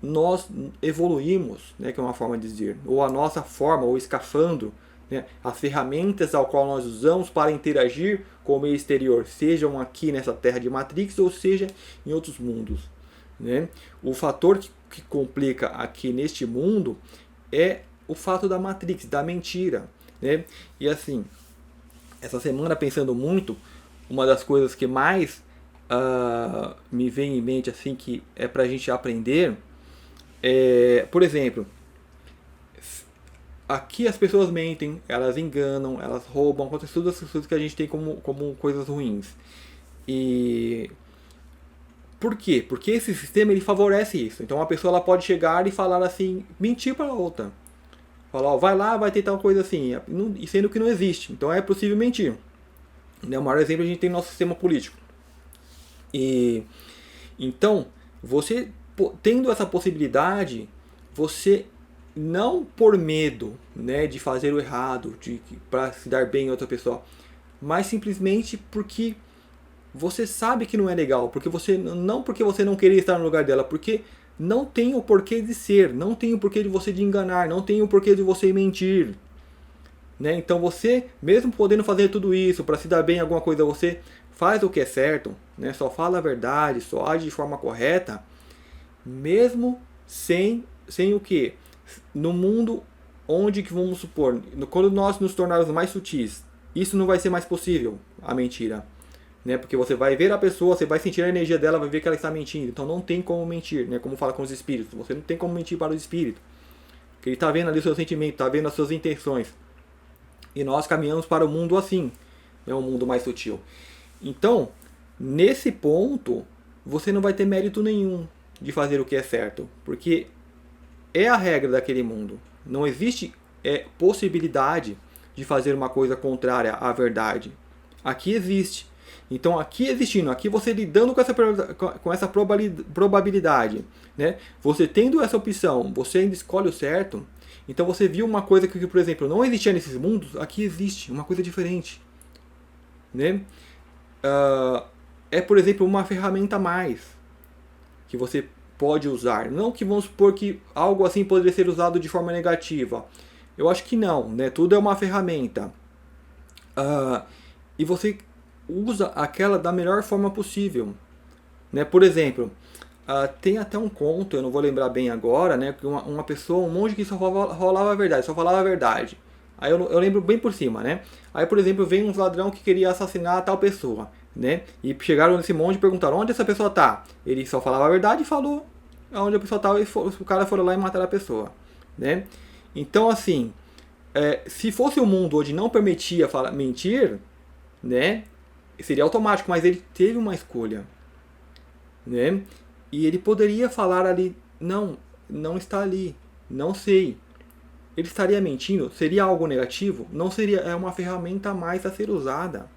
Nós evoluímos, né, que é uma forma de dizer, ou a nossa forma, ou escafandro, né, as ferramentas ao qual nós usamos para interagir com o meio exterior, sejam aqui nessa terra de Matrix, ou seja em outros mundos. Né? O fator que complica aqui neste mundo é o fato da Matrix, da mentira. Né? E assim, essa semana pensando muito, uma das coisas que mais me vem em mente assim, que é para a gente aprender, por exemplo, aqui as pessoas mentem, elas enganam, elas roubam, acontece todas essas coisas que a gente tem como coisas ruins. E por quê? Porque esse sistema ele favorece isso. Então a pessoa ela pode chegar e falar assim, mentir para a outra. Falar, ó, vai lá, vai ter tal coisa assim, e sendo que não existe. Então é possível mentir. O maior exemplo a gente tem no nosso sistema político. E então, você tendo essa possibilidade, você não por medo, né, de fazer o errado, para se dar bem em outra pessoa, mas simplesmente porque você sabe que não é legal, porque você não queria estar no lugar dela, porque não tem o porquê de ser, não tem o porquê de você de enganar, não tem o porquê de você mentir. Né? Então você, mesmo podendo fazer tudo isso para se dar bem em alguma coisa, você faz o que é certo, né? Só fala a verdade, só age de forma correta, mesmo sem o que? No mundo onde, que vamos supor, quando nós nos tornarmos mais sutis, isso não vai ser mais possível, a mentira. Né? Porque você vai ver a pessoa, você vai sentir a energia dela, vai ver que ela está mentindo. Então não tem como mentir, né? Como fala com os espíritos. Você não tem como mentir para o espírito. Porque ele está vendo ali o seu sentimento, está vendo as suas intenções. E nós caminhamos para o mundo assim, né? Um mundo mais sutil. Então, nesse ponto, você não vai ter mérito nenhum de fazer o que é certo. Porque é a regra daquele mundo. Não existe possibilidade de fazer uma coisa contrária à verdade. Aqui existe. Então aqui existindo, aqui você lidando com essa probabilidade, né? Você tendo essa opção, você ainda escolhe o certo, Então você viu uma coisa que, por exemplo, não existia nesses mundos, aqui existe, uma coisa diferente. Né? É, por exemplo, uma ferramenta a mais que você pode usar. Não que vamos supor que algo assim poderia ser usado de forma negativa. Eu acho que não, né? Tudo é uma ferramenta. E você usa aquela da melhor forma possível. Né? Por exemplo, tem até um conto, eu não vou lembrar bem agora, né? Que uma pessoa, um monge que só falava a verdade, só falava a verdade. Aí eu lembro bem por cima, né? Aí, por exemplo, vem um ladrão que queria assassinar a tal pessoa, né? E chegaram nesse monge e perguntaram, onde essa pessoa tá? Ele só falava a verdade e falou onde a pessoa estava, e o cara foram lá e mataram a pessoa, né? Então, assim, se fosse um mundo onde não permitia mentir, né? Seria automático, mas ele teve uma escolha, né? E ele poderia falar ali, não, não está ali, não sei. Ele estaria mentindo? Seria algo negativo? Não seria, é uma ferramenta a mais a ser usada.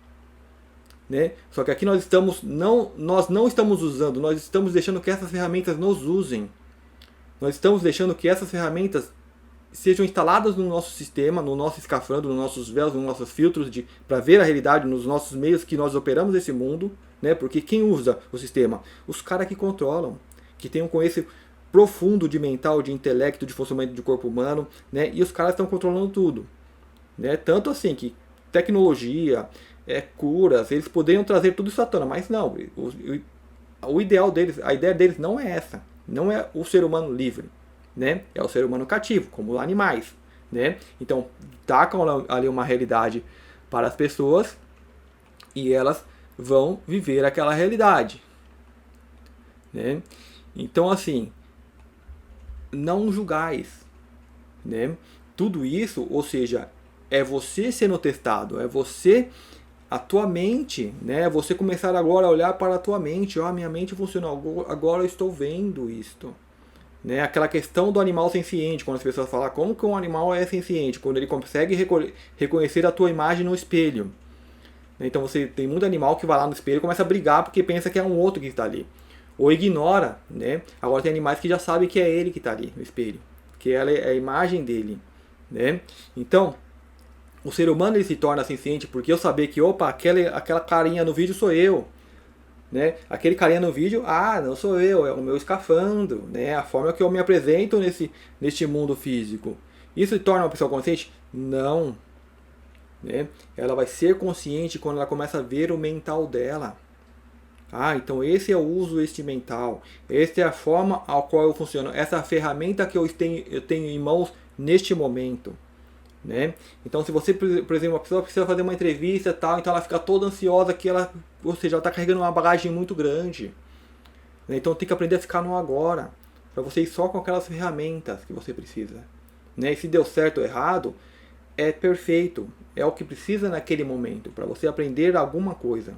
Né? Só que aqui nós não estamos usando, nós estamos deixando que essas ferramentas nos usem. Nós estamos deixando que essas ferramentas sejam instaladas no nosso sistema, no nosso escafandro, nos nossos véus, nos nossos filtros, para ver a realidade nos nossos meios que nós operamos esse mundo. Né? Porque quem usa o sistema? Os caras que controlam, que têm um conhecimento profundo de mental, de intelecto, de funcionamento do corpo humano, né? E os caras estão controlando tudo, né? Tanto assim que tecnologia, curas, eles poderiam trazer tudo isso à tona, mas não, o ideal deles, a ideia deles não é essa, não é o ser humano livre, né? É o ser humano cativo, como animais, né? Então, tacam ali uma realidade para as pessoas e elas vão viver aquela realidade, né? Então, assim, não julgais, né? Tudo isso, ou seja, é você sendo testado, é você, a tua mente, né? Você começar agora a olhar para a tua mente, minha mente funcionou, agora eu estou vendo isto, né? Aquela questão do animal senciente, quando as pessoas falam como que um animal é senciente, quando ele consegue reconhecer a tua imagem no espelho. Então você tem muito animal que vai lá no espelho e começa a brigar porque pensa que é um outro que está ali. Ou ignora, né? Agora tem animais que já sabem que é ele que está ali no espelho, que ela é a imagem dele, né? Então, o ser humano ele se torna senciente porque eu saber que, opa, aquela carinha no vídeo sou eu, né? Aquele carinha no vídeo, não sou eu, é o meu escafandro, né? A forma que eu me apresento neste mundo físico. Isso torna uma pessoa consciente? Não. Né? Ela vai ser consciente quando ela começa a ver o mental dela. Então esse é o uso deste mental. Esta é a forma ao qual eu funciono. Essa é a ferramenta que eu tenho em mãos neste momento. Né? Então se você, por exemplo, uma pessoa precisa fazer uma entrevista tal, então ela fica toda ansiosa, ou seja, ela está carregando uma bagagem muito grande. Né? Então tem que aprender a ficar no agora. Para você ir só com aquelas ferramentas que você precisa. Né? E se deu certo ou errado, é perfeito. É o que precisa naquele momento. Para você aprender alguma coisa.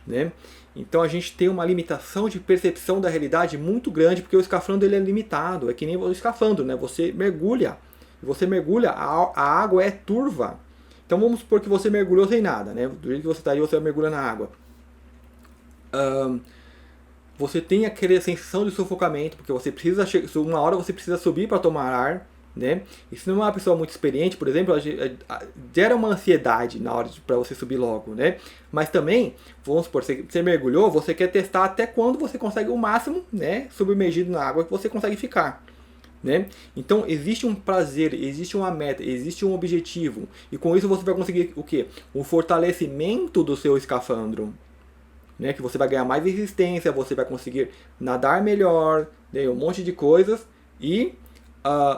Né? Então a gente tem uma limitação de percepção da realidade muito grande, porque o escafandro ele é limitado, é que nem o escafandro, né? Você mergulha, a água é turva. Então vamos supor que você mergulhou sem nada, né? Do jeito que você está aí, você mergulha na água. Você tem aquela sensação de sufocamento, porque você precisa, uma hora você precisa subir para tomar ar. Né? E se não é uma pessoa muito experiente, por exemplo, gera uma ansiedade na hora para você subir logo, né? Mas também, vamos supor, você mergulhou, você quer testar até quando você consegue o máximo, né, submergido na água que você consegue ficar, né? Então existe um prazer, existe uma meta, existe um objetivo, e com isso você vai conseguir o quê? Um fortalecimento do seu escafandro, né? Que você vai ganhar mais resistência, você vai conseguir nadar melhor, né? Um monte de coisas e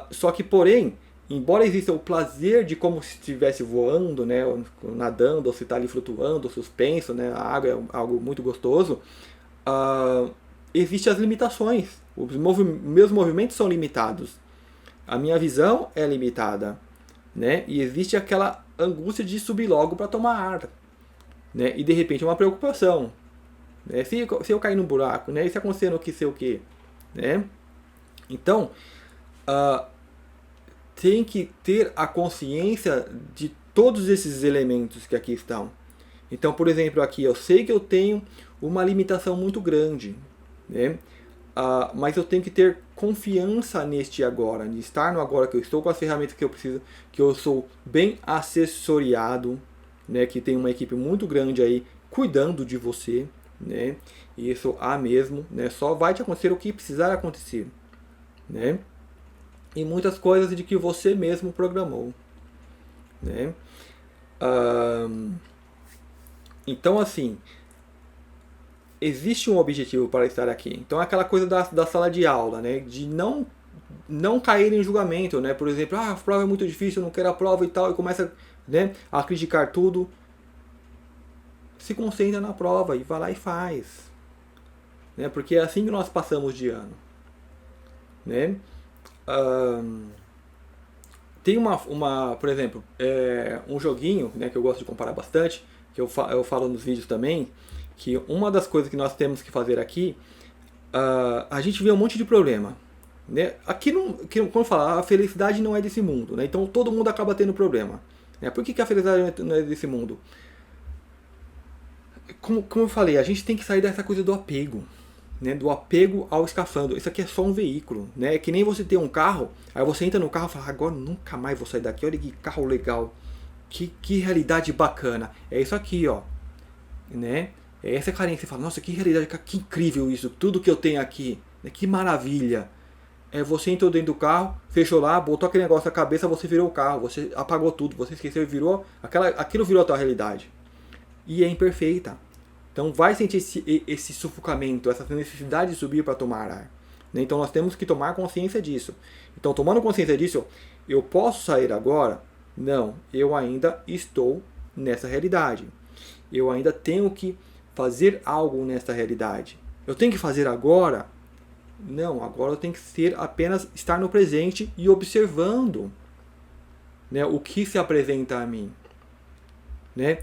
só que, porém, embora exista o prazer de como se estivesse voando, né, nadando, ou se está ali flutuando, suspenso, né, a água é algo muito gostoso, existem as limitações. Os meus movimentos são limitados. A minha visão é limitada. Né, e existe aquela angústia de subir logo para tomar ar. Né, e de repente uma preocupação. Né, se eu cair num buraco, né, e se acontecer o que sei o que. Né? Então, tem que ter a consciência de todos esses elementos que aqui estão. Então, por exemplo, aqui eu sei que eu tenho uma limitação muito grande, né? Mas eu tenho que ter confiança neste agora, de estar no agora, que eu estou com as ferramentas que eu preciso, que eu sou bem assessoriado, né, que tem uma equipe muito grande aí cuidando de você, né, e isso mesmo, né, só vai te acontecer o que precisar acontecer, né, e muitas coisas de que você mesmo programou, né. Então, assim, existe um objetivo para estar aqui. Então, é aquela coisa da sala de aula, né, de não cair em julgamento, né, por exemplo, a prova é muito difícil, eu não quero a prova e tal, e começa, né, a criticar tudo. Se concentra na prova e vai lá e faz, né, porque é assim que nós passamos de ano, né. Tem por exemplo, um joguinho, né, que eu gosto de comparar bastante, que eu falo nos vídeos também, que uma das coisas que nós temos que fazer aqui, a gente vê um monte de problema, né? Aqui, como eu falo, a felicidade não é desse mundo, né? Então todo mundo acaba tendo problema, né? Por que a felicidade não é desse mundo? Como eu falei, a gente tem que sair dessa coisa do apego, né, do apego ao escafandro. Isso aqui é só um veículo, né? É que nem você ter um carro, aí você entra no carro e fala, agora nunca mais vou sair daqui, olha que carro legal, que realidade bacana. É isso aqui, ó, né? É essa carinha que você fala, nossa, que realidade, que incrível isso, tudo que eu tenho aqui, né? Que maravilha. Você entrou dentro do carro, fechou lá, botou aquele negócio na cabeça, você virou o carro, você apagou tudo, você esqueceu e virou, aquilo virou a tua realidade. E é imperfeita. Então vai sentir esse sufocamento, essa necessidade de subir para tomar ar, né? Então nós temos que tomar consciência disso. Então, tomando consciência disso, eu posso sair agora? Não, eu ainda estou nessa realidade. Eu ainda tenho que fazer algo nessa realidade. Eu tenho que fazer agora? Não, agora eu tenho que apenas estar no presente e observando, né, o que se apresenta a mim, né?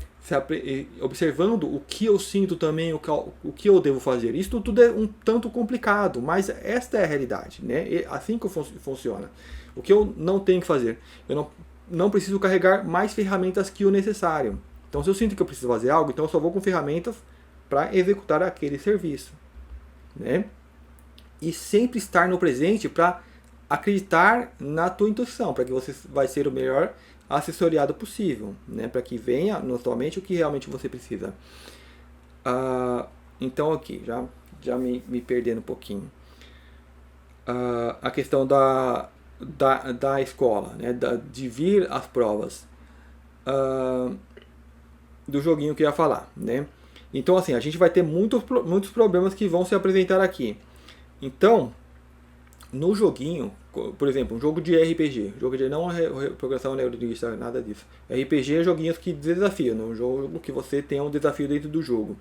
Observando o que eu sinto também, o que eu devo fazer. Isso tudo é um tanto complicado, mas esta é a realidade, né? É assim que funciona. O que eu não tenho que fazer? Eu não preciso carregar mais ferramentas que o necessário. Então, se eu sinto que eu preciso fazer algo, então eu só vou com ferramentas para executar aquele serviço, né? E sempre estar no presente para acreditar na tua intuição, para que você vai ser o melhor assessoriado possível, né? Para que venha na sua mente o que realmente você precisa. Então aqui, já me perdendo um pouquinho. A questão da escola, né? De vir às provas. Do joguinho que eu ia falar, né? Então assim, a gente vai ter muitos problemas que vão se apresentar aqui. Então, no joguinho, por exemplo, um jogo de RPG, jogo de não programação neurolinguística, nada disso. RPG é joguinhos que desafiam, né? Um jogo que você tem um desafio dentro do jogo.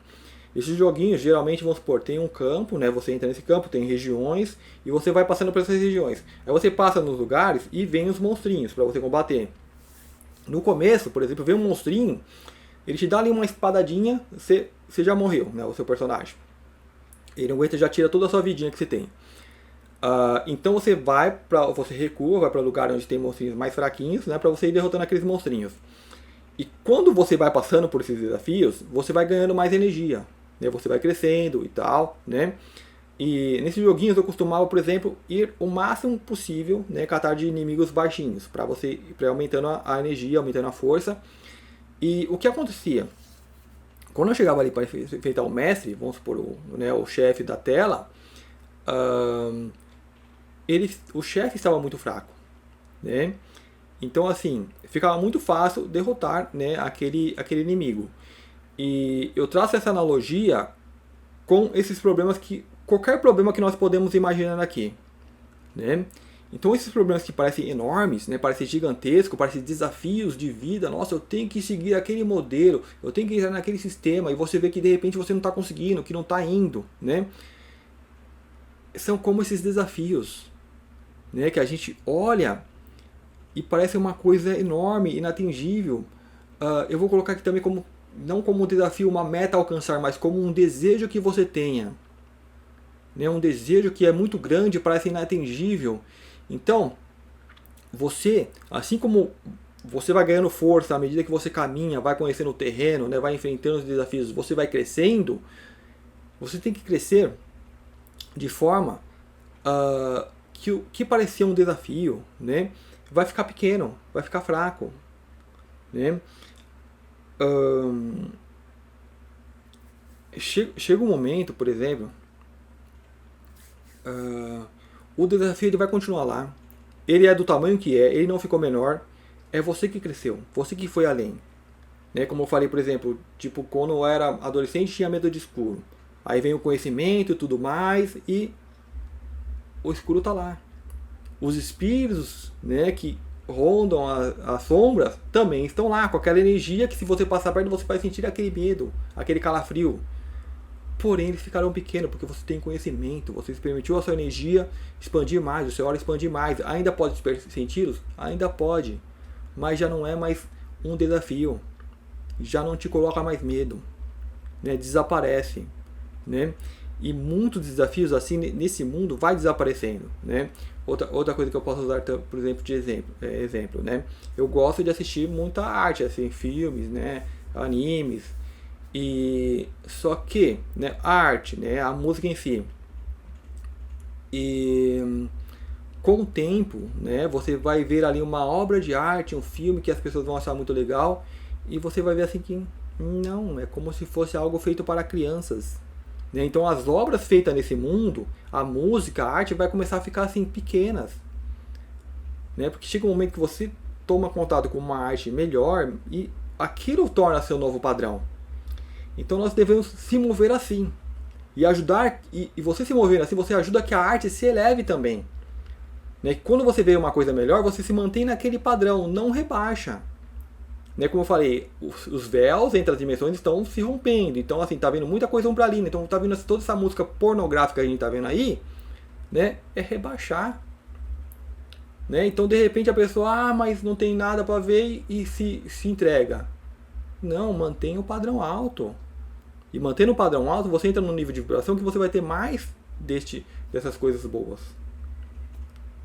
Esses joguinhos, geralmente, vamos supor, tem um campo, né? Você entra nesse campo, tem regiões, e você vai passando por essas regiões. Aí você passa nos lugares e vem os monstrinhos para você combater. No começo, por exemplo, vem um monstrinho, ele te dá ali uma espadadinha, você já morreu, né? O seu personagem. Ele aguenta, já tira toda a sua vidinha que você tem. Então você recua, vai para lugar onde tem monstrinhos mais fraquinhos, né, para você ir derrotando aqueles monstrinhos. E quando você vai passando por esses desafios, você vai ganhando mais energia, né, você vai crescendo e tal, né. E nesses joguinhos eu costumava, por exemplo, ir o máximo possível, né, catar de inimigos baixinhos, para você ir aumentando a energia, aumentando a força. E o que acontecia? Quando eu chegava ali para enfrentar o mestre, vamos supor, o chefe da tela, o chefe estava muito fraco, né? Então assim, ficava muito fácil derrotar, né, aquele inimigo. E eu traço essa analogia com esses problemas qualquer problema que nós podemos imaginar aqui, né? Então esses problemas que parecem enormes, né, parecem gigantescos, parecem desafios de vida, nossa, eu tenho que seguir aquele modelo, eu tenho que entrar naquele sistema, e você vê que de repente você não está conseguindo, que não está indo, né? São como esses desafios, né, que a gente olha e parece uma coisa enorme, inatingível. Eu vou colocar aqui também não como um desafio, uma meta a alcançar, mas como um desejo que você tenha, né, um desejo que é muito grande, parece inatingível. Então, você, assim como você vai ganhando força à medida que você caminha, vai conhecendo o terreno, né, vai enfrentando os desafios, você vai crescendo, você tem que crescer de forma que o que parecia um desafio, né, vai ficar pequeno, vai ficar fraco, né? Ahn, chega um momento, por exemplo, o desafio ele vai continuar lá. Ele é do tamanho que é, ele não ficou menor. É você que cresceu, você que foi além. Né? Como eu falei, por exemplo, tipo, quando eu era adolescente tinha medo de escuro. Aí vem o conhecimento e tudo mais, e o escuro está lá. Os espíritos, né, que rondam as sombras também estão lá, com aquela energia que se você passar perto você vai sentir aquele medo, aquele calafrio. Porém, eles ficarão pequenos, porque você tem conhecimento, você permitiu a sua energia expandir mais, o seu aura expandir mais. Ainda pode senti-los? Ainda pode. Mas já não é mais um desafio. Já não te coloca mais medo. Né? Desaparece. Né? E muitos desafios assim nesse mundo vai desaparecendo. Né? Outra coisa que eu posso usar, por exemplo, de exemplo, né? Eu gosto de assistir muita arte, assim, filmes, né? Animes. E só que, né, a arte, né, a música em si, e com o tempo, né, você vai ver ali uma obra de arte, um filme que as pessoas vão achar muito legal, e você vai ver assim que não, é como se fosse algo feito para crianças. Né? Então as obras feitas nesse mundo, a música, a arte vai começar a ficar assim pequenas, né? Porque chega um momento que você toma contato com uma arte melhor e aquilo torna seu novo padrão. Então nós devemos se mover assim. E ajudar, e você se mover assim, você ajuda que a arte se eleve também. Né? Quando você vê uma coisa melhor, você se mantém naquele padrão, não rebaixa. Né? Como eu falei, os véus entre as dimensões estão se rompendo. Então, assim, tá vendo muita coisa umbralina. Então, tá vendo toda essa música pornográfica que a gente tá vendo aí, né? É rebaixar. Né? Então, de repente, a pessoa, mas não tem nada para ver e se entrega. Não, mantenha o padrão alto. E mantendo o padrão alto, você entra num nível de vibração que você vai ter mais dessas coisas boas.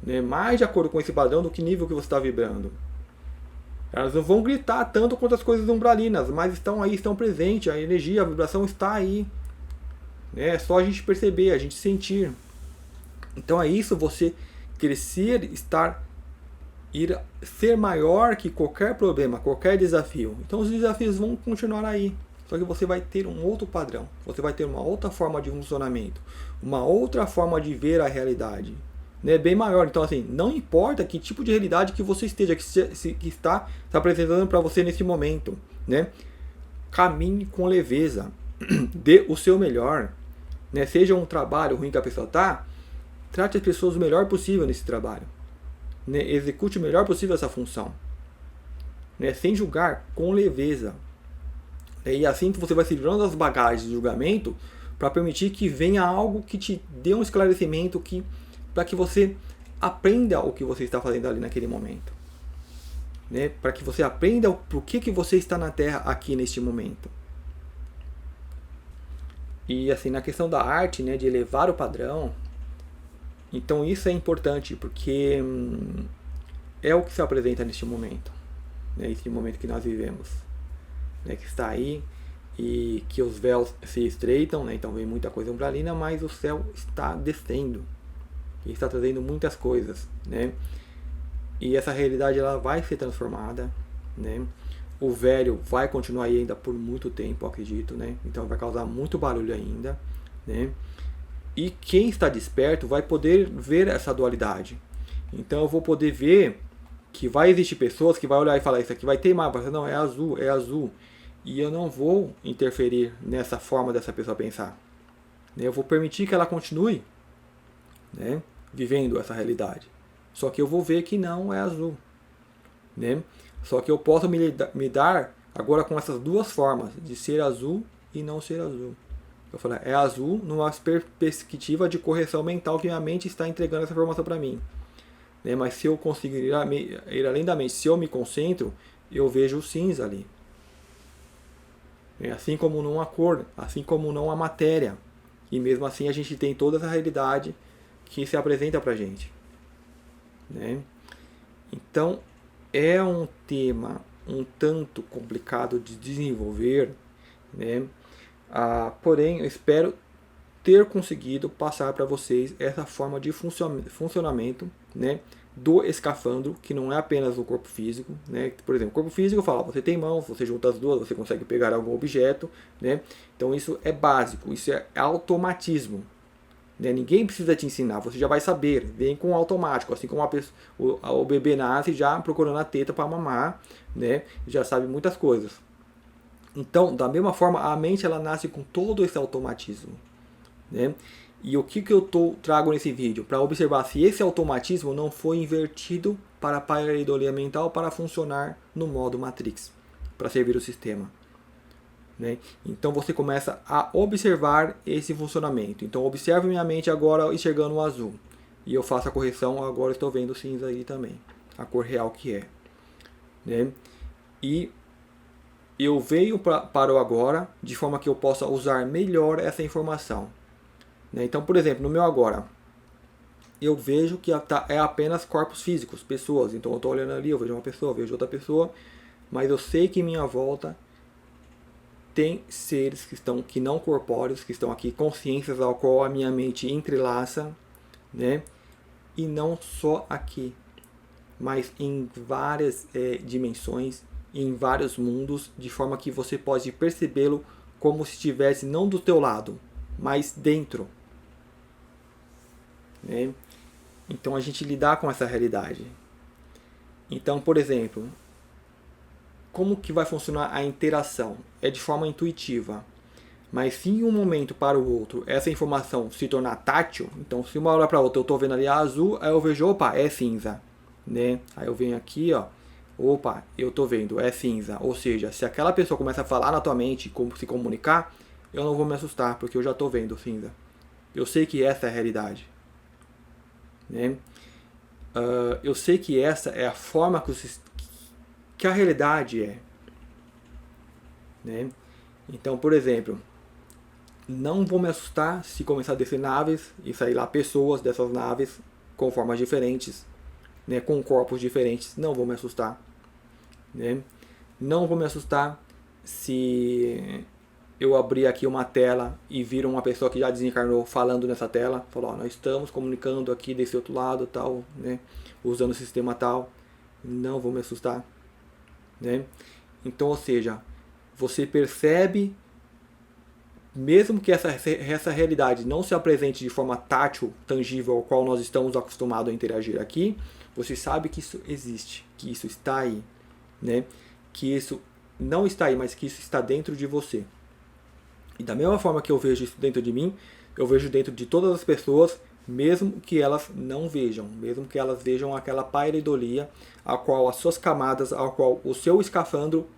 Né? Mais de acordo com esse padrão do que nível que você está vibrando. Elas não vão gritar tanto quanto as coisas umbralinas, mas estão aí, estão presentes. A energia, a vibração está aí. É só a gente perceber, a gente sentir. Então é isso, você crescer, ser maior que qualquer problema, qualquer desafio. Então os desafios vão continuar aí. Só que você vai ter um outro padrão. Você vai ter uma outra forma de funcionamento. Uma outra forma de ver a realidade. Né? Bem maior. Então, assim, não importa que tipo de realidade que você esteja, que está se apresentando para você nesse momento. Né? Caminhe com leveza. Dê o seu melhor. Né? Seja um trabalho ruim que a pessoa está, trate as pessoas o melhor possível nesse trabalho. Né? Execute o melhor possível essa função. Né? Sem julgar, com leveza. E assim que você vai se livrando das bagagens de julgamento para permitir que venha algo que te dê um esclarecimento para que você aprenda o que você está fazendo ali naquele momento. Né? Para que você aprenda por que você está na Terra aqui neste momento. E assim, na questão da arte, né, de elevar o padrão, então isso é importante porque é o que se apresenta neste momento. Né, esse momento que nós vivemos. Né, que está aí e que os véus se estreitam, né, então vem muita coisa umbralina, mas o céu está descendo e está trazendo muitas coisas, né, e essa realidade ela vai ser transformada, né, o velho vai continuar aí ainda por muito tempo, eu acredito, né, então vai causar muito barulho ainda, né, e quem está desperto vai poder ver essa dualidade, então eu vou poder ver que vai existir pessoas que vai olhar e falar, isso aqui vai teimar, vai dizer, não, é azul, e eu não vou interferir nessa forma dessa pessoa pensar. Eu vou permitir que ela continue, né, vivendo essa realidade. Só que eu vou ver que não é azul. Né? Só que eu posso me dar agora com essas duas formas, de ser azul e não ser azul. Eu falo, é azul numa perspectiva de correção mental que minha mente está entregando essa informação para mim. Né? Mas se eu conseguir ir além da mente, se eu me concentro, eu vejo o cinza ali. Assim como não a cor, assim como não a matéria. E mesmo assim a gente tem toda essa realidade que se apresenta para a gente. Né? Então é um tema um tanto complicado de desenvolver. Né? Porém eu espero ter conseguido passar para vocês essa forma de funcionamento, né, do escafandro, que não é apenas o corpo físico, né? Por exemplo, o corpo físico, eu falo, você tem mãos, você junta as duas, você consegue pegar algum objeto, né? Então isso é básico, isso é automatismo, né? Ninguém precisa te ensinar, você já vai saber, vem com automático, assim como o bebê nasce já procurando a teta para mamar, né? Já sabe muitas coisas. Então, da mesma forma, a mente ela nasce com todo esse automatismo, né? E o que eu trago nesse vídeo? Para observar se esse automatismo não foi invertido para a pareidolia mental para funcionar no modo Matrix, para servir o sistema, né? Então você começa a observar esse funcionamento. Então observe minha mente agora enxergando o azul. E eu faço a correção, agora estou vendo o cinza aí também. A cor real que é, né? E eu venho para o agora de forma que eu possa usar melhor essa informação. Então, por exemplo, no meu agora, eu vejo que é apenas corpos físicos, pessoas. Então eu estou olhando ali, eu vejo uma pessoa, eu vejo outra pessoa, mas eu sei que em minha volta tem seres que não corpóreos, que estão aqui, consciências ao qual a minha mente entrelaça, né? E não só aqui, mas em várias dimensões, em vários mundos, de forma que você pode percebê-lo como se estivesse não do teu lado, mas dentro. Né? Então a gente lidar com essa realidade. Então, por exemplo, como que vai funcionar a interação? É de forma intuitiva. Mas se em um momento para o outro essa informação se tornar tátil, então se uma hora para outra eu estou vendo ali azul, aí eu vejo, opa, é cinza. Né? Aí eu venho aqui, ó, opa, eu estou vendo, é cinza. Ou seja, se aquela pessoa começa a falar na tua mente, como se comunicar, eu não vou me assustar, porque eu já estou vendo cinza. Eu sei que essa é a realidade. Né? Eu sei que essa é a forma que a realidade é. Né? Então, por exemplo, não vou me assustar se começar a descer naves e sair lá pessoas dessas naves com formas diferentes, né? Com corpos diferentes. Não vou me assustar. Né? Não vou me assustar se eu abrir aqui uma tela e vir uma pessoa que já desencarnou falando nessa tela, falou, nós estamos comunicando aqui desse outro lado, tal, né, usando o sistema tal. Não vou me assustar, né? Então, ou seja, você percebe, mesmo que essa realidade não se apresente de forma tátil, tangível, ao qual nós estamos acostumados a interagir aqui, você sabe que isso existe, que isso está aí, né? Que isso não está aí, mas que isso está dentro de você. E da mesma forma que eu vejo isso dentro de mim, eu vejo dentro de todas as pessoas, mesmo que elas não vejam, mesmo que elas vejam aquela pareidolia, a qual as suas camadas, ao qual o seu escafandro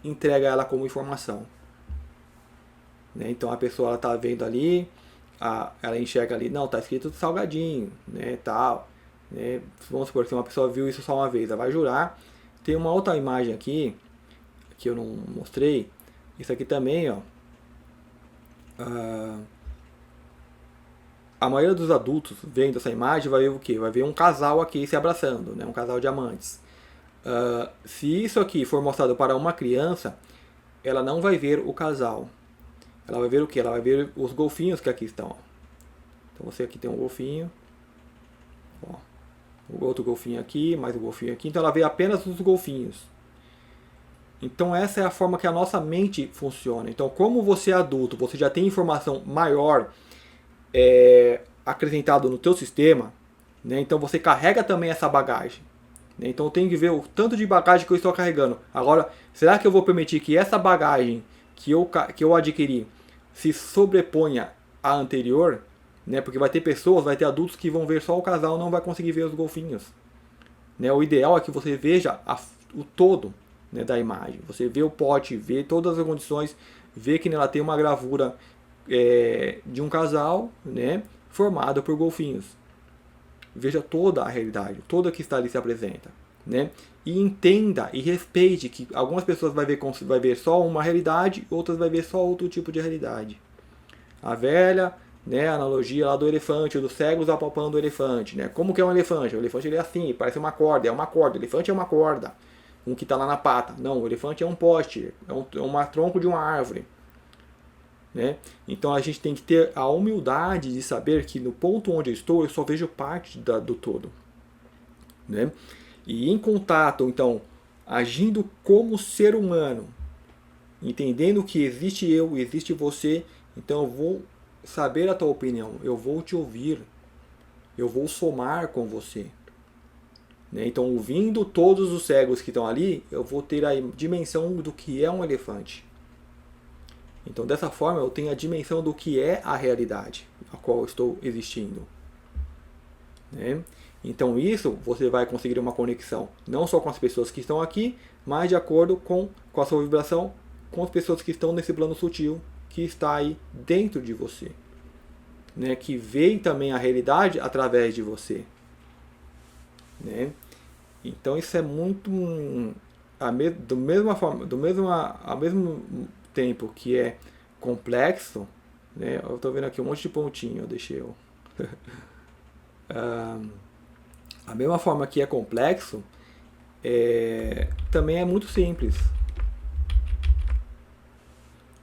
entrega ela como informação. Né? Então a pessoa está vendo ali, ela enxerga ali, não, está escrito salgadinho, né, tal. Né? Vamos supor que uma pessoa viu isso só uma vez, ela vai jurar. Tem uma outra imagem aqui, que eu não mostrei, isso aqui também, ó. A maioria dos adultos vendo essa imagem vai ver o quê? Vai ver um casal aqui se abraçando, né? Um casal de amantes. Se isso aqui for mostrado para uma criança, ela não vai ver o casal. Ela vai ver o quê? Ela vai ver os golfinhos que aqui estão. Então você aqui tem um golfinho. Ó, o outro golfinho aqui, mais um golfinho aqui. Então ela vê apenas os golfinhos. Então essa é a forma que a nossa mente funciona. Então, como você é adulto, você já tem informação maior acrescentado no teu sistema, né? Então você carrega também essa bagagem. Né? Então eu tenho que ver o tanto de bagagem que eu estou carregando. Agora, será que eu vou permitir que essa bagagem que eu adquiri se sobreponha à anterior? Né? Porque vai ter pessoas, vai ter adultos que vão ver só o casal, não vai conseguir ver os golfinhos. Né? O ideal é que você veja o todo, né, da imagem. Você vê o pote, vê todas as condições, vê que nela tem uma gravura de um casal, né, formado por golfinhos. Veja toda a realidade, toda que está ali se apresenta, né? E entenda e respeite que algumas pessoas vai ver só uma realidade, outras vai ver só outro tipo de realidade. A velha, né, analogia lá do elefante, dos cegos apalpando o elefante, né? Como que é um elefante? O elefante ele é assim, parece uma corda, é uma corda. O elefante é uma corda, um que está lá na pata. Não, o elefante é um poste, é um tronco de uma árvore. né? Então a gente tem que ter a humildade de saber que no ponto onde eu só vejo parte do todo, né? E em contato, então, agindo como ser humano, entendendo que existe eu, existe você, então eu vou saber a tua opinião, eu vou te ouvir, eu vou somar com você. Né? Então, ouvindo todos os cegos que estão ali, eu vou ter a dimensão do que é um elefante. Então, dessa forma, eu tenho a dimensão do que é a realidade a qual eu estou existindo. Né? Então, isso você vai conseguir uma conexão não só com as pessoas que estão aqui, mas de acordo com a sua vibração, com as pessoas que estão nesse plano sutil que está aí dentro de você. Né? Que veem também a realidade através de você. Né? Então isso é muito ao mesmo tempo que é complexo, né? Eu estou vendo aqui um monte de pontinho, eu deixei eu. A mesma forma que é complexo, também é muito simples,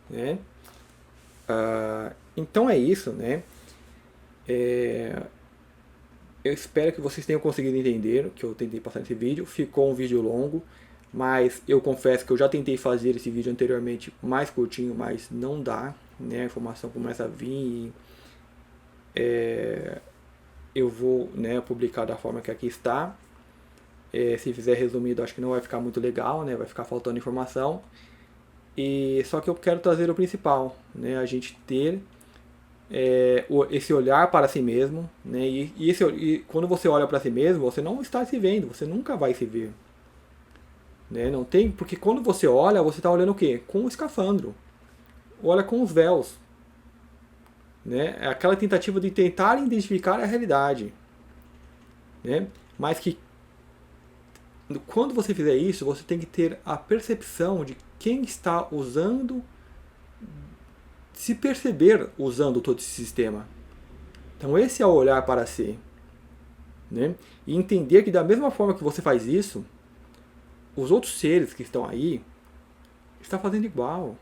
né? Então é isso, né? Eu espero que vocês tenham conseguido entender o que eu tentei passar nesse vídeo. Ficou um vídeo longo, mas eu confesso que eu já tentei fazer esse vídeo anteriormente mais curtinho, mas não dá, né? A informação começa a vir e eu vou, né, publicar da forma que aqui está. Se fizer resumido, acho que não vai ficar muito legal, né? Vai ficar faltando informação. Só que eu quero trazer o principal, né? A gente ter esse olhar para si mesmo, né? E quando você olha para si mesmo, você não está se vendo, você nunca vai se ver, né? Não tem, porque quando você olha, você está olhando o quê? Com o escafandro, olha com os véus, né? É aquela tentativa de tentar identificar a realidade, né? Mas que quando você fizer isso, você tem que ter a percepção de quem está usando, se perceber usando todo esse sistema. Então esse é o olhar para si, né? E entender que da mesma forma que você faz isso, os outros seres que estão aí estão fazendo igual,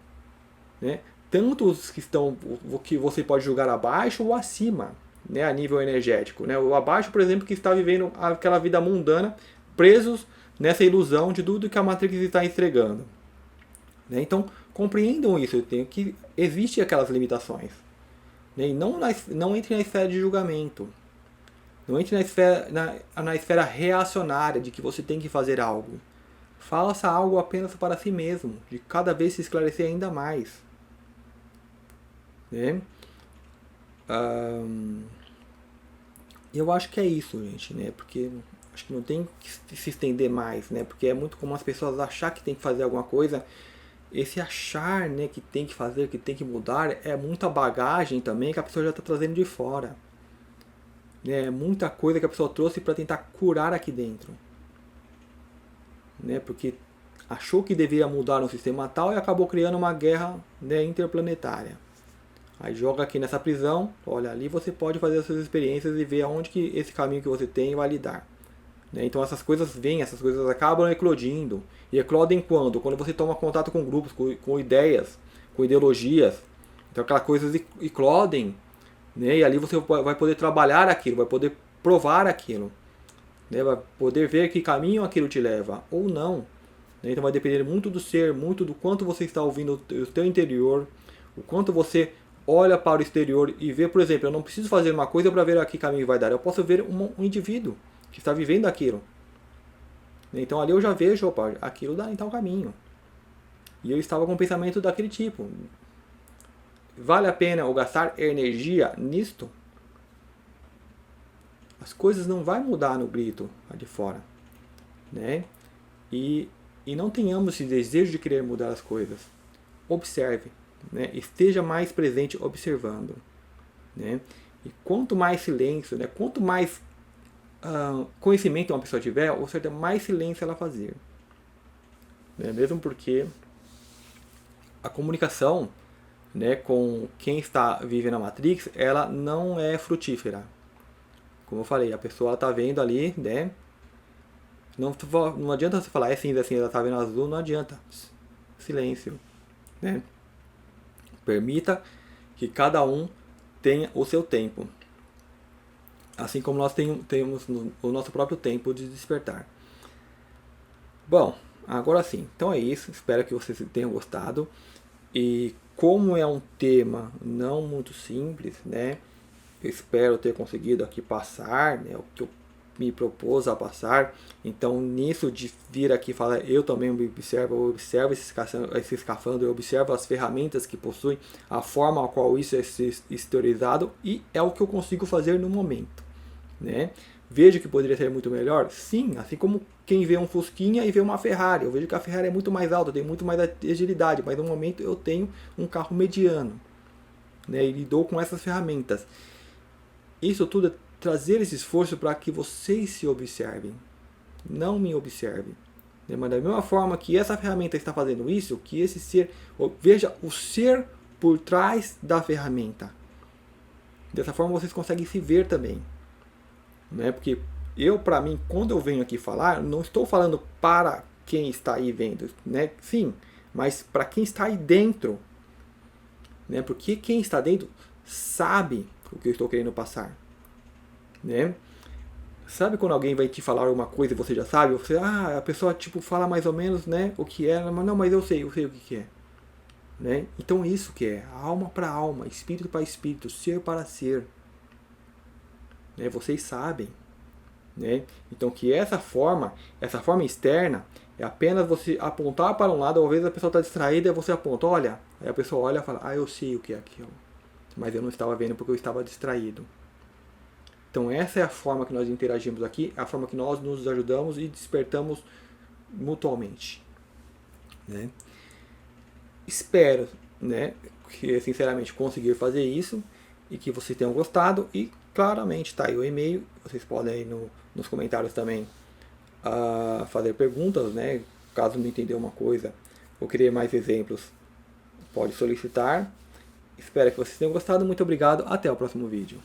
né? Tanto os que estão, o que você pode julgar abaixo ou acima, né? A nível energético, né? O abaixo, por exemplo, que está vivendo aquela vida mundana, presos nessa ilusão de tudo que a Matrix está entregando, né? Então compreendam isso, eu tenho que existem aquelas limitações, né? E não entre na esfera de julgamento, não entre na esfera reacionária de que você tem que fazer algo. Faça algo apenas para si mesmo, de cada vez se esclarecer ainda mais, né? Eu acho que é isso, gente, né? Porque acho que não tem que se estender mais, né? Porque é muito comum as pessoas achar que tem que fazer alguma coisa. Esse achar, né, que tem que fazer, que tem que mudar, é muita bagagem também que a pessoa já está trazendo de fora. É muita coisa que a pessoa trouxe para tentar curar aqui dentro. Né, porque achou que deveria mudar no sistema tal e acabou criando uma guerra, né, interplanetária. Aí joga aqui nessa prisão, olha, ali você pode fazer as suas experiências e ver aonde que esse caminho que você tem vai lhe dar. Então essas coisas vêm, essas coisas acabam eclodindo. E eclodem quando? Quando você toma contato com grupos, com ideias, com ideologias. Então aquelas coisas eclodem, né? E ali você vai poder trabalhar aquilo, vai poder provar aquilo, né? Vai poder ver que caminho aquilo te leva, ou não. Então vai depender muito do ser, muito do quanto você está ouvindo o teu interior, o quanto você olha para o exterior e vê, por exemplo, eu não preciso fazer uma coisa para ver a que caminho vai dar. Eu posso ver um indivíduo que está vivendo aquilo. Então ali eu já vejo, opa, aquilo dá em tal caminho. E eu estava com um pensamento daquele tipo. Vale a pena eu gastar energia nisto? As coisas não vão mudar no grito lá de fora, né? E não tenhamos esse desejo de querer mudar as coisas. Observe, né? Esteja mais presente observando, né? E quanto mais silêncio, né? Quanto mais conhecimento uma pessoa tiver, ou seja, mais silêncio ela fazer. Né? Mesmo porque a comunicação, né, com quem está vivendo a Matrix, ela não é frutífera. Como eu falei, a pessoa está vendo ali, né? Não adianta você falar é cinza, assim, ela está vendo azul, não adianta. Silêncio, né? Permita que cada um tenha o seu tempo. Assim como nós temos o nosso próprio tempo de despertar. Bom, agora sim. Então é isso. Espero que vocês tenham gostado. E como é um tema não muito simples, né? Eu espero ter conseguido aqui passar, né, o que eu me propôs a passar. Então, nisso de vir aqui falar, eu também eu observo esse escafandro, eu observo as ferramentas que possui, a forma a qual isso é exteriorizado, e é o que eu consigo fazer no momento, né? Vejo que poderia ser muito melhor? Sim, assim como quem vê um Fusquinha e vê uma Ferrari. Eu vejo que a Ferrari é muito mais alta, tem muito mais agilidade, mas no momento eu tenho um carro mediano, né, e lidou com essas ferramentas. Isso tudo é trazer esse esforço para que vocês se observem, não me observem. Mas da mesma forma que essa ferramenta está fazendo isso, que esse ser, veja o ser por trás da ferramenta. Dessa forma vocês conseguem se ver também. Né? Porque para mim, quando eu venho aqui falar, não estou falando para quem está aí vendo, né? Sim, mas para quem está aí dentro. Né? Porque quem está dentro sabe o que eu estou querendo passar, né? Sabe quando alguém vai te falar alguma coisa e você já sabe? Você, a pessoa tipo fala mais ou menos, né, o que é, mas não, mas eu sei o que é, né? Então isso que é alma para alma, espírito para espírito, ser para ser, né? Vocês sabem, né? Então que essa forma externa é apenas você apontar para um lado, às vezes a pessoa está distraída e você aponta, olha, aí a pessoa olha e fala, eu sei o que é aquilo. Mas eu não estava vendo porque eu estava distraído. Então essa é a forma que nós interagimos aqui, é a forma que nós nos ajudamos e despertamos mutuamente. Né? Espero, né, que sinceramente conseguir fazer isso e que vocês tenham gostado. E claramente está aí o e-mail, vocês podem aí nos comentários também fazer perguntas, né? Caso não entender uma coisa ou querer mais exemplos, pode solicitar. Espero que vocês tenham gostado. Muito obrigado. Até o próximo vídeo.